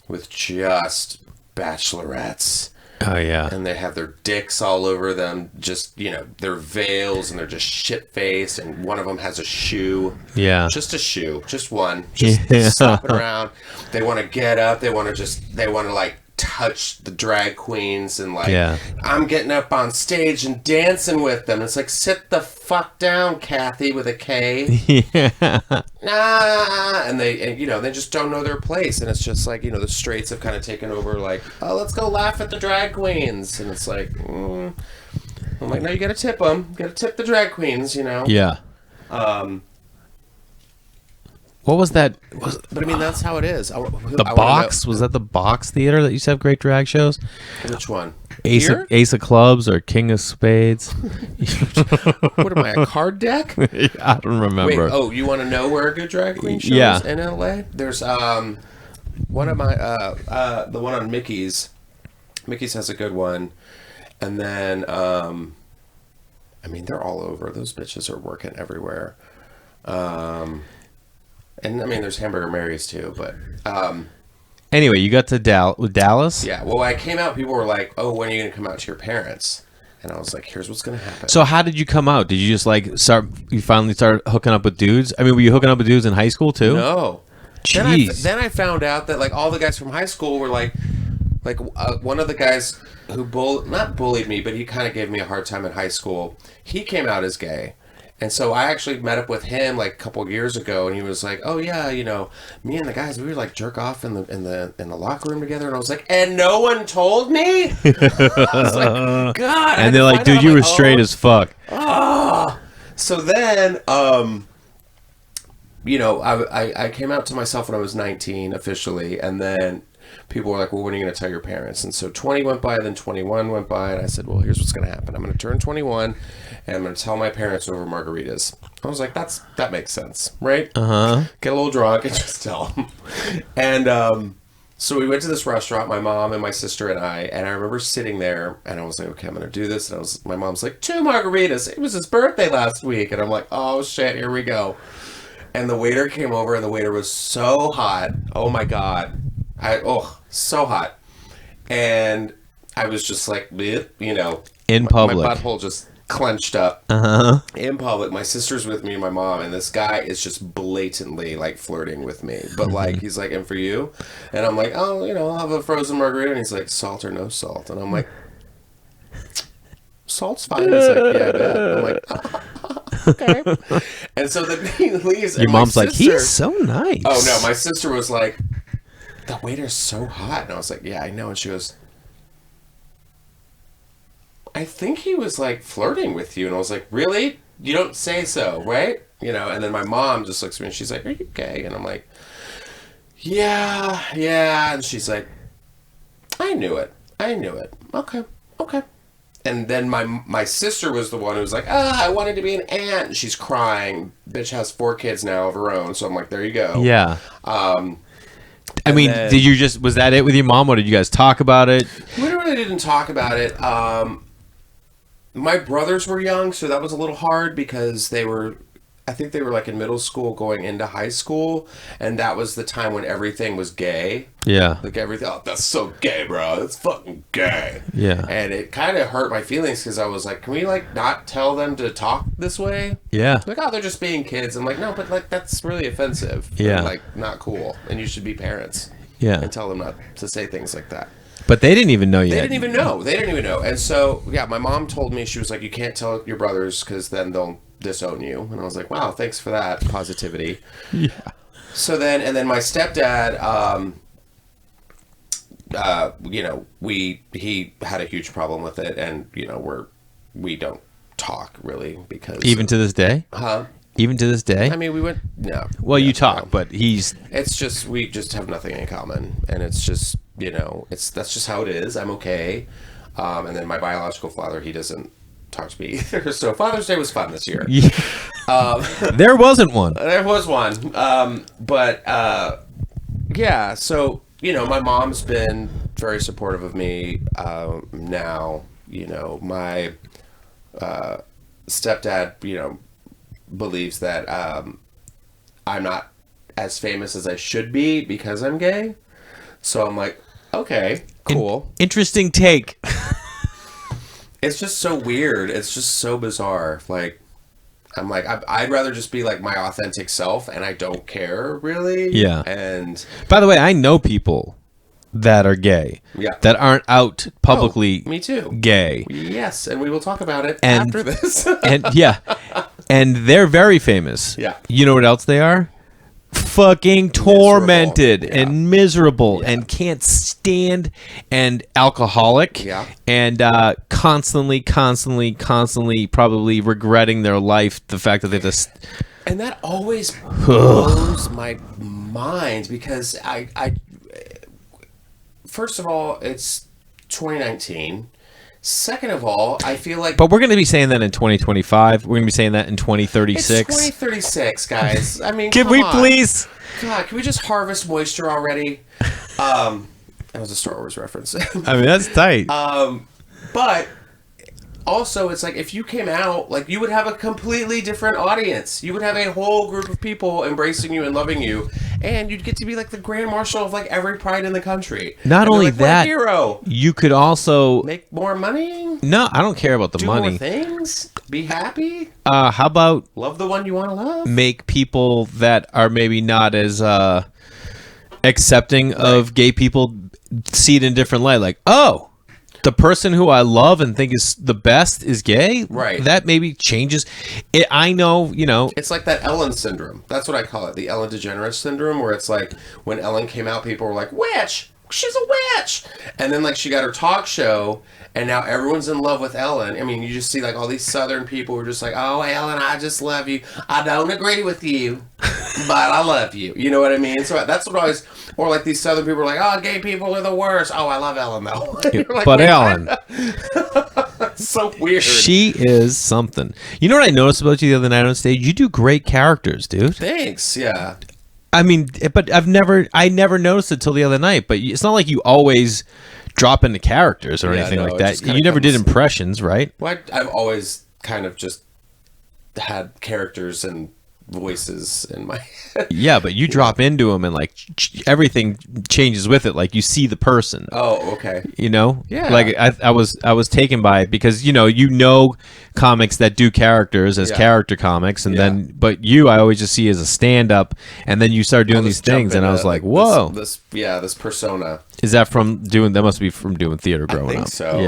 with just bachelorettes. Oh yeah. And they have their dicks all over them, just, you know, their veils, and they're just shit-faced, and one of them has a shoe. Yeah. Just a shoe. Just one. Just stomping around. They want to get up. They want to like touch the drag queens and like, I'm getting up on stage and dancing with them. It's like, sit the fuck down, Kathy, with a K. Yeah. And you know, they just don't know their place. And it's just like, you know, the straights have kind of taken over like, oh, let's go laugh at the drag queens. And it's like, I'm like, no, you got to tip them. You got to tip the drag queens, you know? Yeah. What was that? But I mean, that's how it is. The Box? Was that the Box Theater that used to have great drag shows? Which one? Ace of Clubs or King of Spades? What am I, a card deck? I don't remember. Wait, you want to know where a good drag queen show is in LA? There's one of my the one on Mickey's. Mickey's has a good one, and then I mean, they're all over. Those bitches are working everywhere. And I mean, there's Hamburger Mary's too, but anyway, you got to Dallas. Yeah. Well, when I came out, people were like, "Oh, when are you going to come out to your parents?" And I was like, "Here's what's going to happen." So how did you come out? Did you just like you finally start hooking up with dudes? I mean, were you hooking up with dudes in high school too? No. Jeez. Then I found out that like all the guys from high school were like one of the guys who not bullied me, but he kind of gave me a hard time in high school. He came out as gay. And so I actually met up with him like a couple of years ago, and he was like, "Oh yeah, me and the guys, we would like jerk off in the locker room together." And I was like, "And no one told me." I was like, "God!" And they're like, "Dude, you were straight as fuck." So then, I came out to myself when I was 19 officially, and then people were like, "Well, when are you going to tell your parents?" And so 20 went by, then 21 went by, and I said, "Well, here's what's going to happen. I'm going to turn 21, and I'm going to tell my parents over margaritas." I was like, that makes sense, right? Get a little drunk and just tell them. And so we went to this restaurant, my mom and my sister and I remember sitting there, and I was like, "Okay, I'm going to do this." And my mom's like, "2 margaritas. It was his birthday last week." And I'm like, "Oh shit, here we go." And the waiter came over, and the waiter was so hot. Oh my God. So hot. And I was just like, in public. My butthole just clenched up. In public. My sister's with me and my mom, and this guy is just blatantly like flirting with me. But like, he's like, "And for you?" And I'm like, "Oh, I'll have a frozen margarita." And he's like, "Salt or no salt?" And I'm like, "Salt's fine." He's like, "Yeah, I bet." I'm like, "Okay." And so then he leaves. Your and mom's my like, sister, "He's so nice." Oh no, my sister was like, "The waiter's so hot." And I was like, "Yeah, I know." And she goes, "I think he was like flirting with you." And I was like, "Really? You don't say so, right?" And then my mom just looks at me and she's like, "Are you gay?" And I'm like, yeah. And she's like, I knew it. Okay. And then my sister was the one who was like, I wanted to be an aunt. And she's crying. Bitch has 4 kids now of her own. So I'm like, there you go. Yeah. I mean, was that it with your mom, or did you guys talk about it? We really didn't talk about it. My brothers were young, so that was a little hard because I think they were like in middle school going into high school, and that was the time when everything was gay. Yeah. Like everything, "Oh, that's so gay, bro. That's fucking gay." Yeah. And it kind of hurt my feelings because I was like, "Can we like not tell them to talk this way?" Yeah. Like, "Oh, they're just being kids." I'm like, "No, but like that's really offensive. Yeah. And, like not cool. And you should be parents. Yeah. And tell them not to say things like that." But they didn't even know yet. They didn't even know. And so, yeah, my mom told me, she was like, "You can't tell your brothers because then they'll disown you." And I was like, "Wow, thanks for that positivity." Yeah. So then, and then my stepdad, he had a huge problem with it, and we don't talk really because Even to this day? Even to this day? I mean, we went no. Well, yeah, you talk, no. but he's... It's just we just have nothing in common, and it's just that's just how it is. I'm okay, and then my biological father, he doesn't talk to me either. So Father's Day was fun this year. There wasn't one. There was one, yeah. So my mom's been very supportive of me. Now my stepdad believes that I'm not as famous as I should be because I'm gay. So I'm like, okay, cool. Interesting take. It's just so weird. It's just so bizarre. Like, I'm like, I'd rather just be like my authentic self, and I don't care really. Yeah. And by the way, I know people that are gay. Yeah. That aren't out publicly. Me too. Gay. Yes, and we will talk about it after this. And they're very famous. Yeah. You know what else they are? Fucking tormented and miserable Yeah. and can't stand and alcoholic. Yeah. And constantly probably regretting their life, the fact that they just... And that always blows my mind because I first of all, it's 2019. Second of all, I feel like... But we're going to be saying that in 2025. We're going to be saying that in 2036. It's 2036, guys. I mean, Can come we on. please? God, can we just harvest moisture already? That was a Star Wars reference. I mean, that's tight. But also, it's like if you came out, like you would have a completely different audience. You would have a whole group of people embracing you and loving you, and you'd get to be like the grand marshal of like every pride in the country. Not only like, what a that, hero. You could also Make more money. No, I don't care about the Do money. more things. Be happy. How about Love the one you want to love. make people that are maybe not as accepting of gay people see it in a different light? Like, oh, the person who I love and think is the best is gay. Right. That maybe changes it. I know, It's like that Ellen syndrome. That's what I call it, the Ellen DeGeneres syndrome, where it's like when Ellen came out, people were like, witch! She's a witch! And then like she got her talk show, and now everyone's in love with Ellen. I mean, you just see like all these Southern people who are just like, oh, Ellen, I just love you. I don't agree with you, but I love you. You know what I mean? So that's what I always, or like these Southern people are like, oh, gay people are the worst. Oh, I love Ellen though. Like, but Ellen. It's so weird. She is something. You know what I noticed about you the other night on stage? You do great characters, dude. Thanks, yeah. I mean, but I never noticed it till the other night. But it's not like you always drop into characters or anything like that. You never did impressions, right? Well, I've always kind of just had characters and voices in my head. Yeah, but you drop into them and like everything changes with it. Like you see the person. Oh, okay. Yeah. Like I was taken by it because comics that do characters as character comics, and then but I always just see as a stand up, and then you start doing these things, and I was like, whoa, this persona. Is that from doing? That must be from doing theater growing I think up. So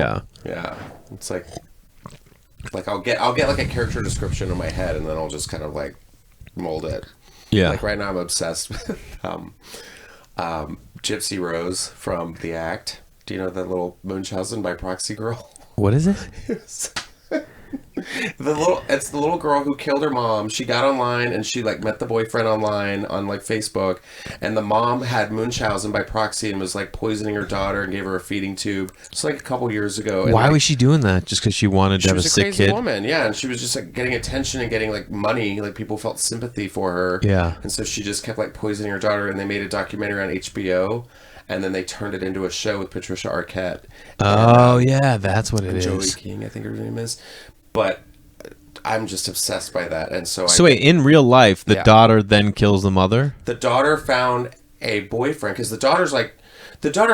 Yeah. It's like I'll get like a character description in my head, and then I'll just kind of like mold it. Yeah. Like right now I'm obsessed with Gypsy Rose from The Act. Do you know that little Munchausen by proxy girl? What is it? It's the little girl who killed her mom. She got online and she like met the boyfriend online on like Facebook, and the mom had Munchausen by proxy and was like poisoning her daughter and gave her a feeding tube. It's like a couple years ago. And, why was she doing that? Just because she wanted to have a sick kid? She was a crazy kid? woman, yeah, and she was just like getting attention and getting like money. Like people felt sympathy for her. Yeah. And so she just kept like poisoning her daughter, and they made a documentary on HBO. And then they turned it into a show with Patricia Arquette. Oh, yeah, that's what it is. Joey King, I think her name is. But I'm just obsessed by that. And so wait, in real life, the daughter then kills the mother? The daughter found a boyfriend, because the daughter,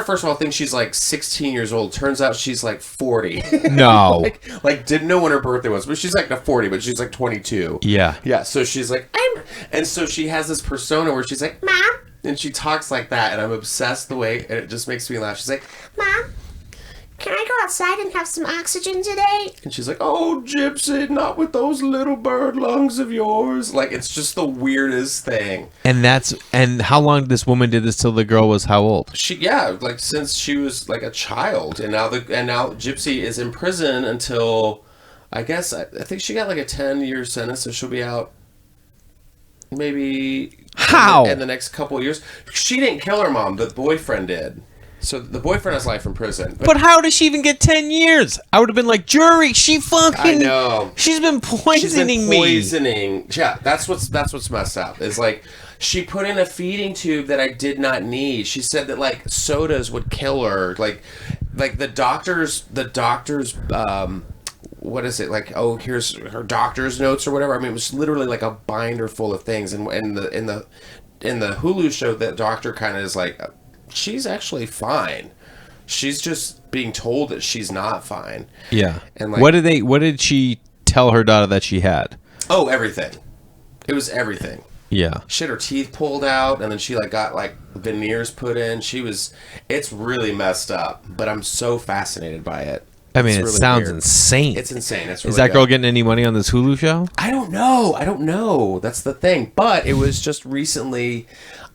first of all, thinks she's like 16 years old. Turns out she's like 40. No. like didn't know when her birthday was, but she's like 40, but she's like 22. Yeah. Yeah, so she's like, and so she has this persona where she's like, Mom. And she talks like that, and I'm obsessed the way, and it just makes me laugh. She's like, Mom, can I go outside and have some oxygen today? And she's like, oh, Gypsy, not with those little bird lungs of yours. Like, it's just the weirdest thing. And how long this woman did this till the girl was how old? Like since she was like a child, and now Gypsy is in prison until, I think she got like a 10-year sentence, so she'll be out maybe in the next couple of years. She didn't kill her mom, the boyfriend did. So the boyfriend has life in prison. But how does she even get 10 years? I would have been like, jury, she fucking... I know. She's been poisoning me. Yeah, that's what's messed up. Is like, she put in a feeding tube that I did not need. She said that like sodas would kill her. Like the doctors, what is it, like, oh, here's her doctor's notes or whatever. I mean, it was literally like a binder full of things. And in the Hulu show, that doctor kind of is like, she's actually fine. She's just being told that she's not fine. Yeah. And like, what did she tell her daughter that she had? Oh, everything. It was everything. Yeah. She had her teeth pulled out, and then she like got like veneers put in. It's really messed up, but I'm so fascinated by it. I mean, it really sounds weird. insane. It's insane. It's really Is that good. girl getting any money on this Hulu show? I don't know. That's the thing. But it was just recently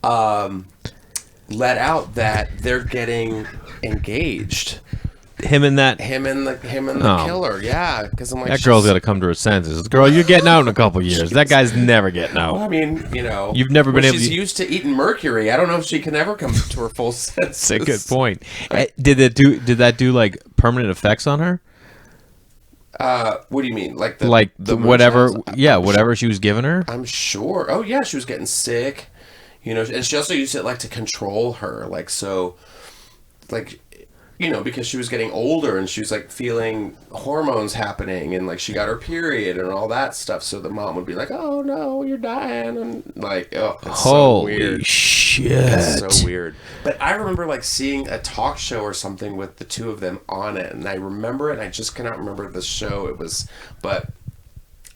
let out that they're getting engaged. Him and the killer. Yeah, because I'm like, that girl's got to come to her senses. Girl, you're getting out in a couple years. That guy's never getting out. Well, I mean, you've never been able. She's used to eating mercury. I don't know if she can ever come to her full senses. That's a good point. Did that do like permanent effects on her? What do you mean? Like the whatever? Yeah, whatever she was giving her. I'm sure. Oh yeah, she was getting sick. And she also used it like to control her, like so, like. Because she was getting older and she was like feeling hormones happening, and like she got her period and all that stuff. So the mom would be like, "Oh no, you're dying," and like, oh, it's so weird. Shit, it's so weird. But I remember like seeing a talk show or something with the two of them on it, and I remember it. And I just cannot remember the show it was, but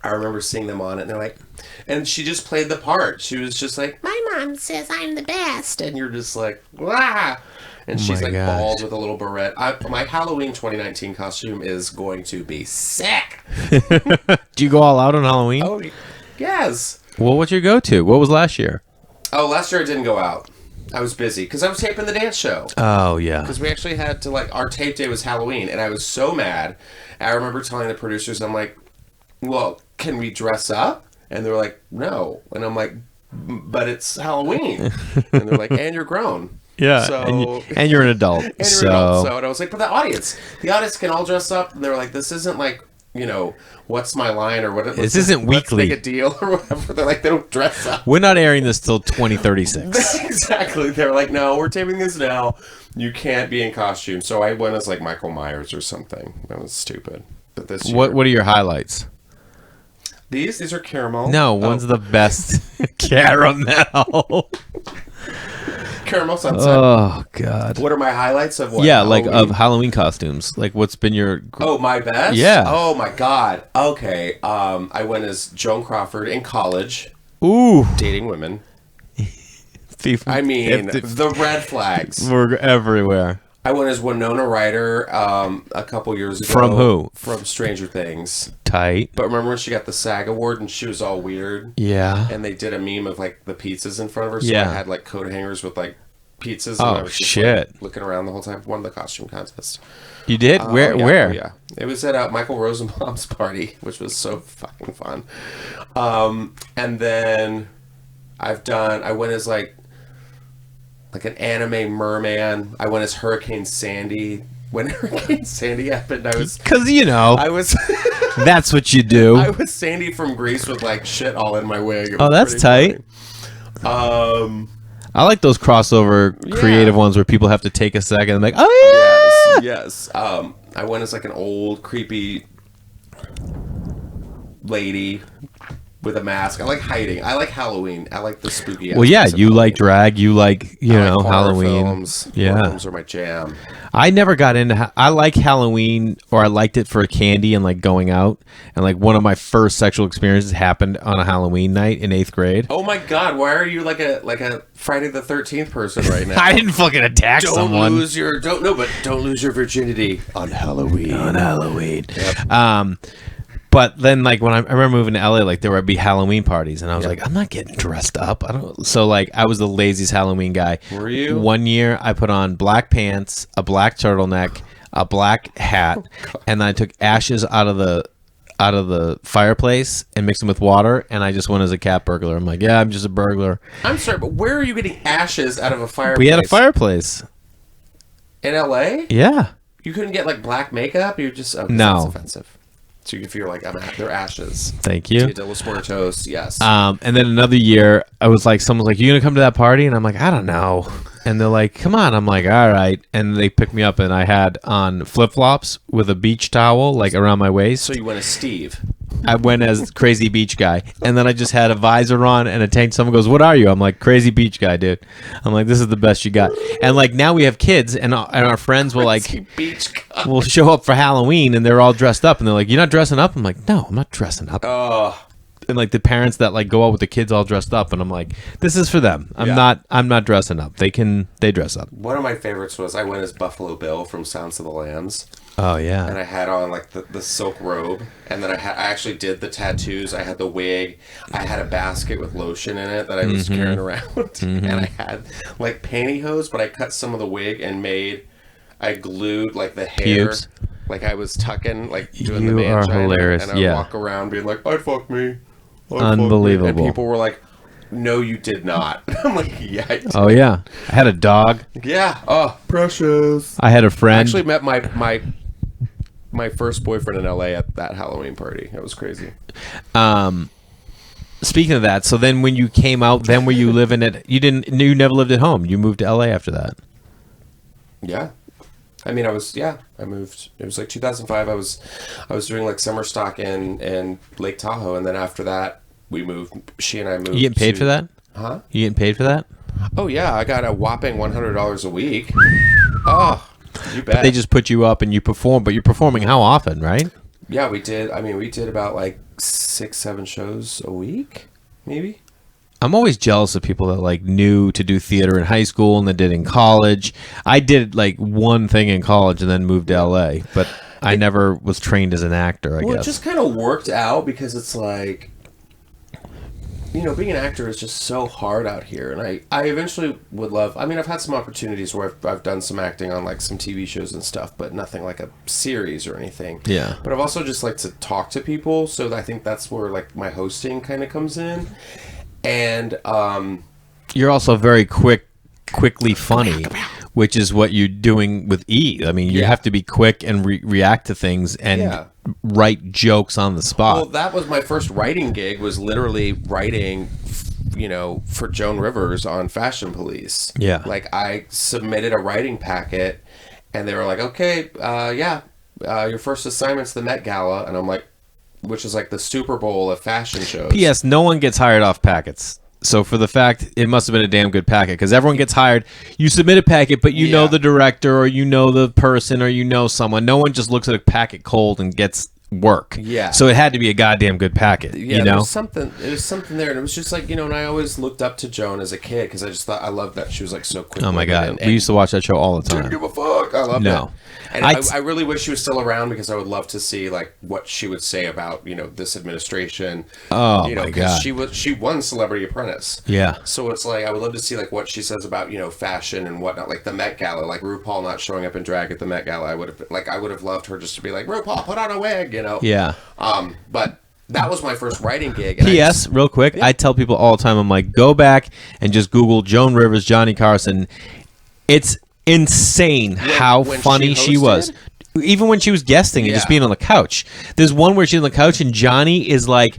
I remember seeing them on it, and they're like, and she just played the part. She was just like, "My mom says I'm the best," and you're just like, "Wow." And she's my like gosh. bald with a little beret. My Halloween 2019 costume is going to be sick. Do you go all out on Halloween? Oh, yes. Well, what's your go-to? What was last year? Oh, last year I didn't go out. I was busy because I was taping the dance show. Oh, yeah. Because we actually had to, like, our tape day was Halloween, and I was so mad. I remember telling the producers, I'm like, well, can we dress up? And they're like, no. And I'm like, but it's Halloween. And they're like, and you're grown. Yeah, So, and you're an adult. and you're so. an adult. So, and I was like, but the audience can all dress up. And they were like, this isn't like, you know, what's my line or what? This isn't let's weekly. make a deal or whatever. They're like, they don't dress up. We're not airing this till 2036. Exactly. They're like, no, we're taping this now. You can't be in costume. So I went as like Michael Myers or something. That was stupid. But this year, What are your highlights? these are caramel. No, one's the best. Caramel. Caramel sunset. Oh, God. What are my highlights of what? Yeah, like Halloween? of Halloween costumes. Like, what's been your... Oh, my best? Yeah. Oh, my God. Okay. I went as Joan Crawford in college, Ooh. dating women. Thief. I mean, the red flags. We're everywhere. I went as Winona Ryder a couple years ago. From who? From Stranger Things. Tight. But remember when she got the SAG award and she was all weird? Yeah. And they did a meme of like the pizzas in front of her. So Yeah. I had like coat hangers with like pizzas. Oh, and I was just, shit. like, looking around the whole time. Won the costume contest. You did? Where? Oh, yeah. Where? Oh, yeah. It was at Michael Rosenbaum's party, which was so fucking fun. And then I went as like an anime merman. I went as Hurricane Sandy. When Hurricane Sandy happened, I was Because, that's what you do. I was Sandy from Greece with like shit all in my wig. It Oh, was that's pretty tight. funny. I like those crossover creative ones where people have to take a second and like, oh, yeah. Yes. I went as like an old creepy lady with a mask. I like hiding. I like Halloween. I like the spooky. Well, yeah, aspects of you Halloween. like drag. You like, I like horror Halloween. Films. Yeah. Horror films are my jam. I never got into. I like Halloween, or I liked it for candy and like going out. And like one of my first sexual experiences happened on a Halloween night in 8th grade. Oh my God! Why are you like a Friday the 13th person right now? I didn't fucking attack don't someone lose your don't lose your virginity on Halloween. on Halloween. Yep. But then, like when I remember moving to LA, like there would be Halloween parties, and I was like, I'm not getting dressed up. I don't. So like, I was the laziest Halloween guy. Were you? One year, I put on black pants, a black turtleneck, a black hat, and then I took ashes out of the fireplace and mixed them with water, and I just went as a cat burglar. I'm like, yeah, I'm just a burglar. I'm sorry, but where are you getting ashes out of a fireplace? We had a fireplace. in LA. Yeah. You couldn't get like black makeup. You just No. That's offensive. So you feel like they're ashes. Thank you. De los Muertos, yes. And then another year, I was like, someone's like, you gonna come to that party? And I'm like, I don't know. And they're like, come on. I'm like, all right. And they picked me up, and I had on flip flops with a beach towel like around my waist. So you went as Steve. I went as crazy beach guy, and then I just had a visor on and a tank. Someone goes, "What are you?" I'm like, "Crazy beach guy, dude." I'm like, "This is the best you got." And like now we have kids, and our friends will like Beach guy. will show up for Halloween, and they're all dressed up, and they're like, "You're not dressing up?" I'm like, "No, I'm not dressing up." Oh, And like the parents that like go out with the kids all dressed up, and I'm like, "This is for them. I'm not dressing up. They dress up." one of my favorites was I went as Buffalo Bill from Sounds of the Lambs. Oh yeah. And I had on like the silk robe, and then I actually did the tattoos. I had the wig. I had a basket with lotion in it that I was carrying around, and I had like pantyhose, but I cut some of the wig and I glued like the hair, Pubes. like I was tucking, like doing You the are mangina, hilarious, and I yeah. walk around being like, "I'd fuck me." Unbelievable. And people were like, "No, you did not." I'm like, "Yeah, I did." Oh yeah. I had a dog. Yeah. Oh, precious. I had a friend. I actually met my first boyfriend in LA at that Halloween party. It was crazy. Speaking of that, so then when you came out, then were you living at? You never lived at home. You moved to LA after that. Yeah. I mean, I moved. It was like 2005. I was doing like summer stock in Lake Tahoe, and then after that we moved. She and I moved. You getting paid for that? Huh? You getting paid for that? Oh yeah, I got a whopping $100 a week. Oh, you bet. They just put you up and you perform, but you're performing how often, right? Yeah, we did. I mean, we did about like 6-7 shows a week, maybe. I'm always jealous of people that like knew to do theater in high school and then did in college. I did like one thing in college and then moved to LA, but I never was trained as an actor, I guess. It just kind of worked out because it's like, you know, being an actor is just so hard out here. And I eventually would love, I mean, I've had some opportunities where I've done some acting on like some TV shows and stuff, but nothing like a series or anything. Yeah. But I've also just liked to talk to people. So I think that's where like my hosting kind of comes in. And you're also very quickly funny, which is what you're doing with E. I mean, you have to be quick and react to things and write jokes on the spot. Well, that was my first writing gig, was literally writing, you know, for Joan Rivers on Fashion Police. Yeah. Like, I submitted a writing packet, and they were like, okay, your first assignment's the Met Gala. And I'm like, which is like the Super Bowl of fashion shows. P.S. No one gets hired off packets. So for the fact, it must have been a damn good packet, because everyone gets hired. You submit a packet, but you know the director, or you know the person, or you know someone. No one just looks at a packet cold and gets work. Yeah. So it had to be a goddamn good packet. Yeah, you know? there was something there, and it was just like, you know, and I always looked up to Joan as a kid because I just thought, I loved that she was like so quick. Oh my God. And we used to watch that show all the time. didn't give a fuck. I loved No. it. And I really wish she was still around, because I would love to see like what she would say about, you know, this administration. Oh, you know, my God. She won Celebrity Apprentice. Yeah. So it's like, I would love to see like what she says about, you know, fashion and whatnot, like the Met Gala, like RuPaul not showing up in drag at the Met Gala. I would have loved her just to be like, RuPaul, put on a wig, you know. Yeah. But that was my first writing gig. And P.S. Real quick, I tell people all the time, I'm like, go back and just Google Joan Rivers, Johnny Carson. It's insane how when funny she she was. hosted? Even when she was guesting and just being on the couch. There's one where she's on the couch and Johnny is like,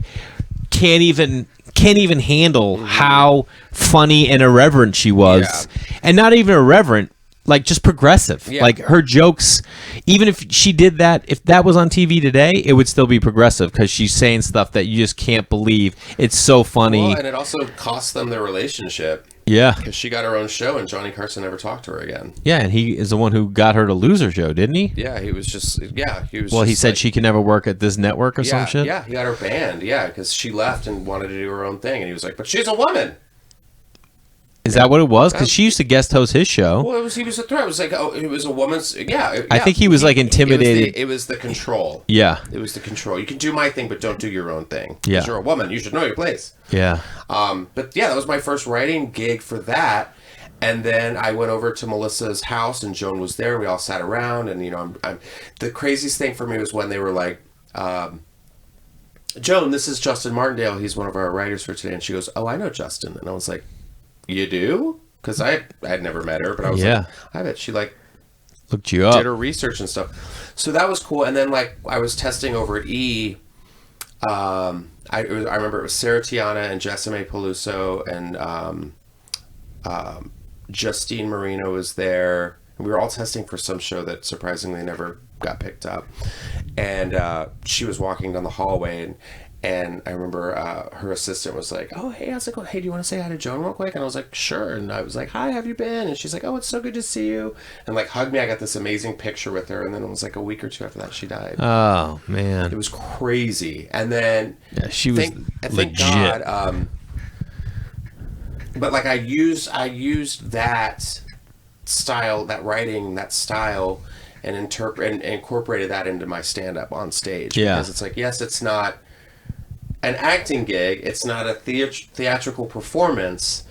can't even handle how funny and irreverent she was. Yeah. And not even irreverent, like just progressive. Yeah. Like her jokes, even if she did that, if that was on TV today, it would still be progressive, because she's saying stuff that you just can't believe. It's so funny. Well, and it also cost them their relationship. Yeah. Because she got her own show and Johnny Carson never talked to her again. Yeah, and he is the one who got her to lose her show, didn't he? Yeah, he was just, Well, he said she can never work at this network or some shit? Yeah, he got her banned, because she left and wanted to do her own thing. And he was like, but she's a woman. Is that what it was? Because she used to guest host his show. Well, he was a threat. It was like, it was a woman's, I think he was like intimidated. It was the control. Yeah. It was the control. You can do my thing, but don't do your own thing. Yeah. Because you're a woman. You should know your place. Yeah. But yeah, that was my first writing gig for that. And then I went over to Melissa's house, and Joan was there. We all sat around, and, you know, the craziest thing for me was when they were like, Joan, this is Justin Martindale. He's one of our writers for today. And she goes, oh, I know Justin. And I was like, you do? Because I had never met her, but I was like, I bet she like looked you up, did her research and stuff. So that was cool. And then like I was testing over at E. I remember it was Sarah Tiana and Jessime Peluso and Justine Marino was there. And we were all testing for some show that surprisingly never got picked up. And she was walking down the hallway, and I remember her assistant was like, oh, hey, how's it going? Hey, do you want to say hi to Joan real quick? And I was like, sure. And I was like, hi, how have you been? And she's like, oh, it's so good to see you. And like hugged me. I got this amazing picture with her. And then it was like a week or two after that, she died. Oh, man. It was crazy. And then she was legit. God, but like I used that style, that writing, that style, and incorporated that into my stand-up on stage. Yeah. Because it's like, yes, it's not an acting gig, it's not a theatrical performance,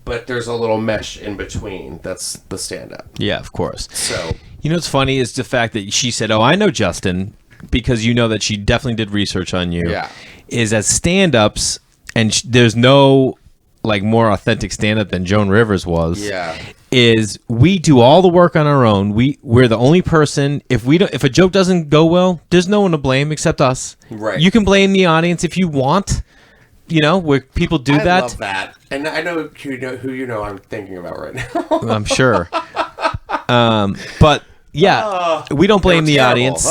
but there's a little mesh in between. That's the stand-up. Yeah, of course. So, you know what's funny is the fact that she said, oh, I know Justin, because you know that she definitely did research on you. Yeah. Is as stand-ups, and there's no like more authentic stand-up than Joan Rivers was. Yeah. Is we do all the work on our own. We're the only person. If a joke doesn't go well, there's no one to blame except us. Right. You can blame the audience if you want. You know, where people do that. I love that. And I know who you know I'm thinking about right now. I'm sure. But yeah, we don't blame the audience.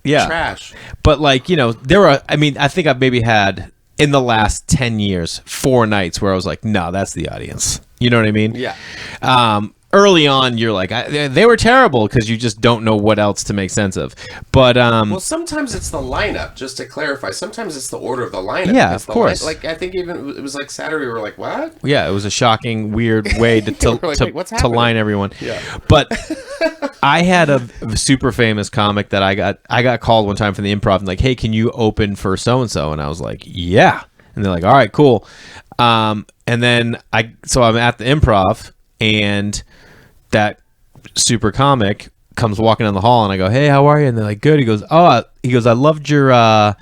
Yeah. Trash. But like, you know, I think I've maybe had in the last 10 years 4 nights where I was like, no, that's the audience. You know what I mean? Yeah. early on, you're like, they were terrible because you just don't know what else to make sense of. But well, sometimes it's the lineup. Just to clarify, sometimes it's the order of the lineup. Yeah, because of course. Like I think even it was like Saturday. We were like, what? yeah, it was a shocking, weird way to We're like, what's to happening? line everyone. Yeah. But I had a super famous comic that I got called one time from the Improv and like, hey, can you open for so and so? And I was like, yeah. And they're like, all right, cool. And then I'm at the Improv and that super comic comes walking down the hall and I go, hey, how are you? And they're like, good. He goes, I loved your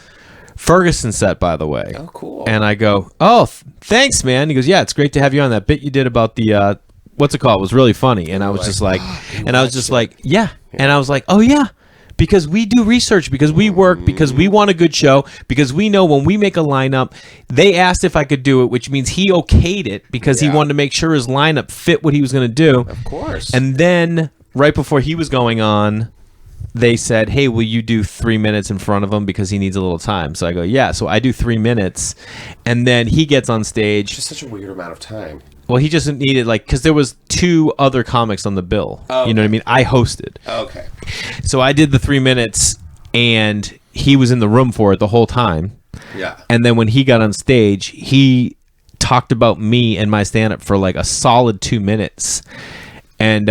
Ferguson set, by the way. Oh, cool. And I go, oh, thanks, man. He goes, yeah, it's great to have you on. That bit you did about the what's it called? It was really funny. And I was just like, yeah. And I was like, oh yeah. Because we do research, because we work, because we want a good show, because we know when we make a lineup, they asked if I could do it, which means he okayed it because he wanted to make sure his lineup fit what he was going to do. Of course. And then right before he was going on, they said, hey, will you do 3 minutes in front of him because he needs a little time? So I go, yeah. So I do 3 minutes. And then he gets on stage. Just such a weird amount of time. Well, he just needed because there was 2 other comics on the bill. Oh, you know what I mean? I hosted. Okay. So I did the 3 minutes, and he was in the room for it the whole time. Yeah. And then when he got on stage, he talked about me and my stand-up for like a solid 2 minutes. And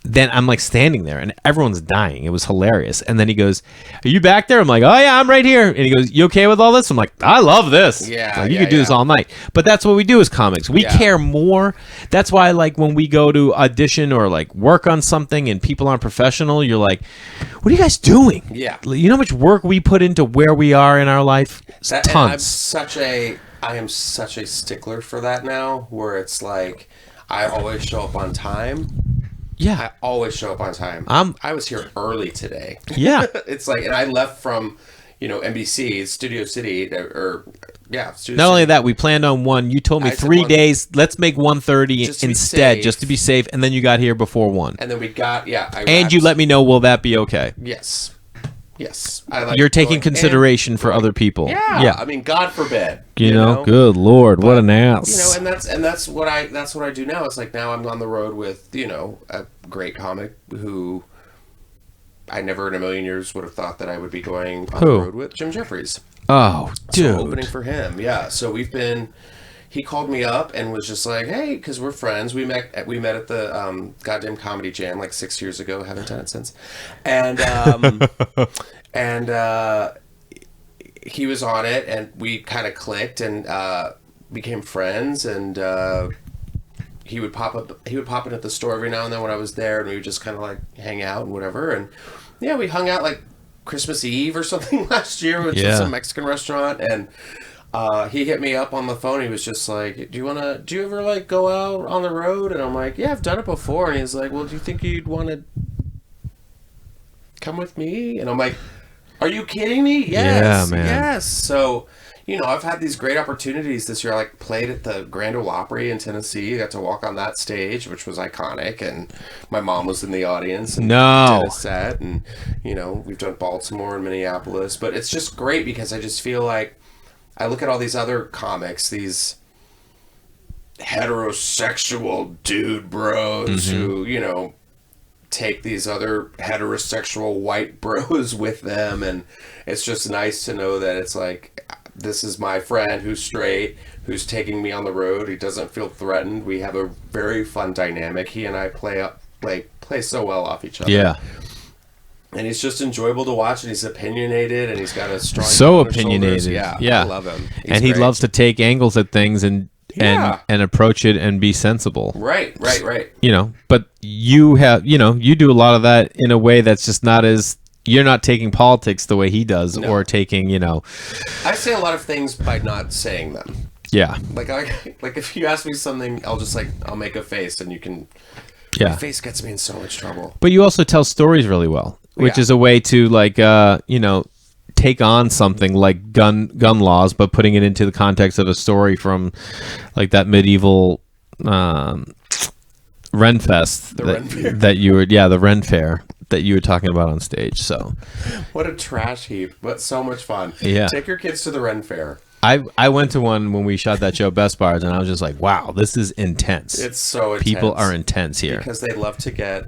then I'm like standing there, and everyone's dying. It was hilarious. And then he goes, are you back there? I'm like, oh, yeah, I'm right here. And he goes, you okay with all this? I'm like, I love this. Yeah, Like, you could do this all night. But that's what we do as comics. We care more. That's why, like, when we go to audition or, like, work on something and people aren't professional, you're like, what are you guys doing? Yeah. You know how much work we put into where we are in our life? And Tons. I am such a stickler for that now, where it's like, I always show up on time. Yeah. I always show up on time. I was here early today. Yeah. It's like, and I left from, NBC, Studio City, Studio Not City. only that, we planned on one. You told me I said 3 one. days. Let's make 1:30 Just to be instead, safe. just to be safe. And then you got here before 1. And then we got, And you let me know, will that be okay? Yes. I like You're taking going, consideration for other people. Yeah. I mean, God forbid. You know? Good Lord, what an ass. And that's what I do now. It's like now I'm on the road with, a great comic who I never in a million years would have thought that I would be going on the road with, Jim Jeffries. Oh, dude. So opening for him. Yeah. So he called me up and was just like, hey, because we're friends. We met at the goddamn Comedy Jam like 6 years ago. Haven't done it since. And he was on it, and we kind of clicked and became friends. And he would pop in at the store every now and then when I was there, and we would just kind of like hang out and whatever. And yeah, we hung out like Christmas Eve or something last year, which was some Mexican restaurant. And he hit me up on the phone. He was just like, do you ever like go out on the road? And I'm like, yeah, I've done it before. And he's like, well, do you think you'd want to come with me? And I'm like, are you kidding me? Yes. Yeah, man. Yes. So, I've had these great opportunities this year. I like played at the Grand Ole Opry in Tennessee. I got to walk on that stage, which was iconic. And my mom was in the audience and did a set. And, we've done Baltimore and Minneapolis. But it's just great because I just feel like I look at all these other comics, these heterosexual dude bros who, take these other heterosexual white bros with them. And it's just nice to know that it's like, this is my friend who's straight, who's taking me on the road. He doesn't feel threatened. We have a very fun dynamic. He and I play so well off each other. Yeah. And he's just enjoyable to watch, and he's opinionated, and he's got a strong... So opinionated. Yeah. I love him. And he loves to take angles at things and approach it and be sensible. Right. But you have, you do a lot of that in a way that's just not as... You're not taking politics the way he does, or taking, I say a lot of things by not saying them. Yeah. Like if you ask me something, I'll make a face, and you can... Yeah. My face gets me in so much trouble. But you also tell stories really well, which is a way to take on something like gun laws, but putting it into the context of a story from like that medieval Renfest that you were the Ren Fair that you were talking about on stage. So what a trash heap, but so much fun. Yeah. Take your kids to the Ren Fair. I went to one when we shot that show Best Bars, and I was just like, wow, this is intense. It's so intense. People are intense here because they love to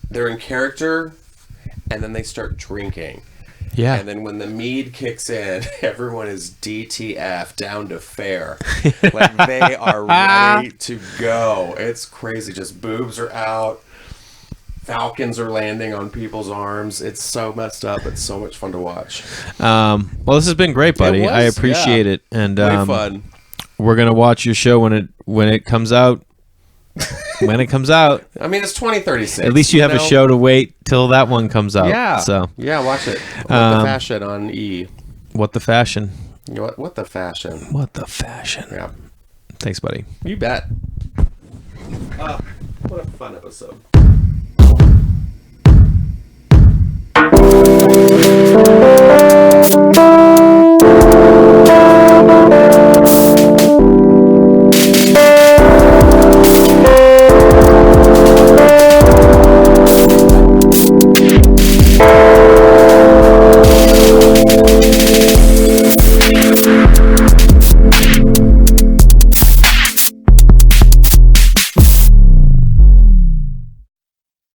they're in character, and then they start drinking. Yeah. And then when the mead kicks in, everyone is DTF, down to fair. Like, they are ready to go. It's crazy. Just boobs are out. Falcons are landing on people's arms. It's so messed up. It's so much fun to watch. Well, this has been great, buddy. I appreciate it. And way fun. We're going to watch your show when it comes out. When it comes out. I mean, it's 2036. At least you have a show to wait till that one comes out. Yeah. So yeah, watch it. What the fashion on E. What the fashion? What the fashion? What the fashion? Yeah. Thanks, buddy. You bet. What a fun episode.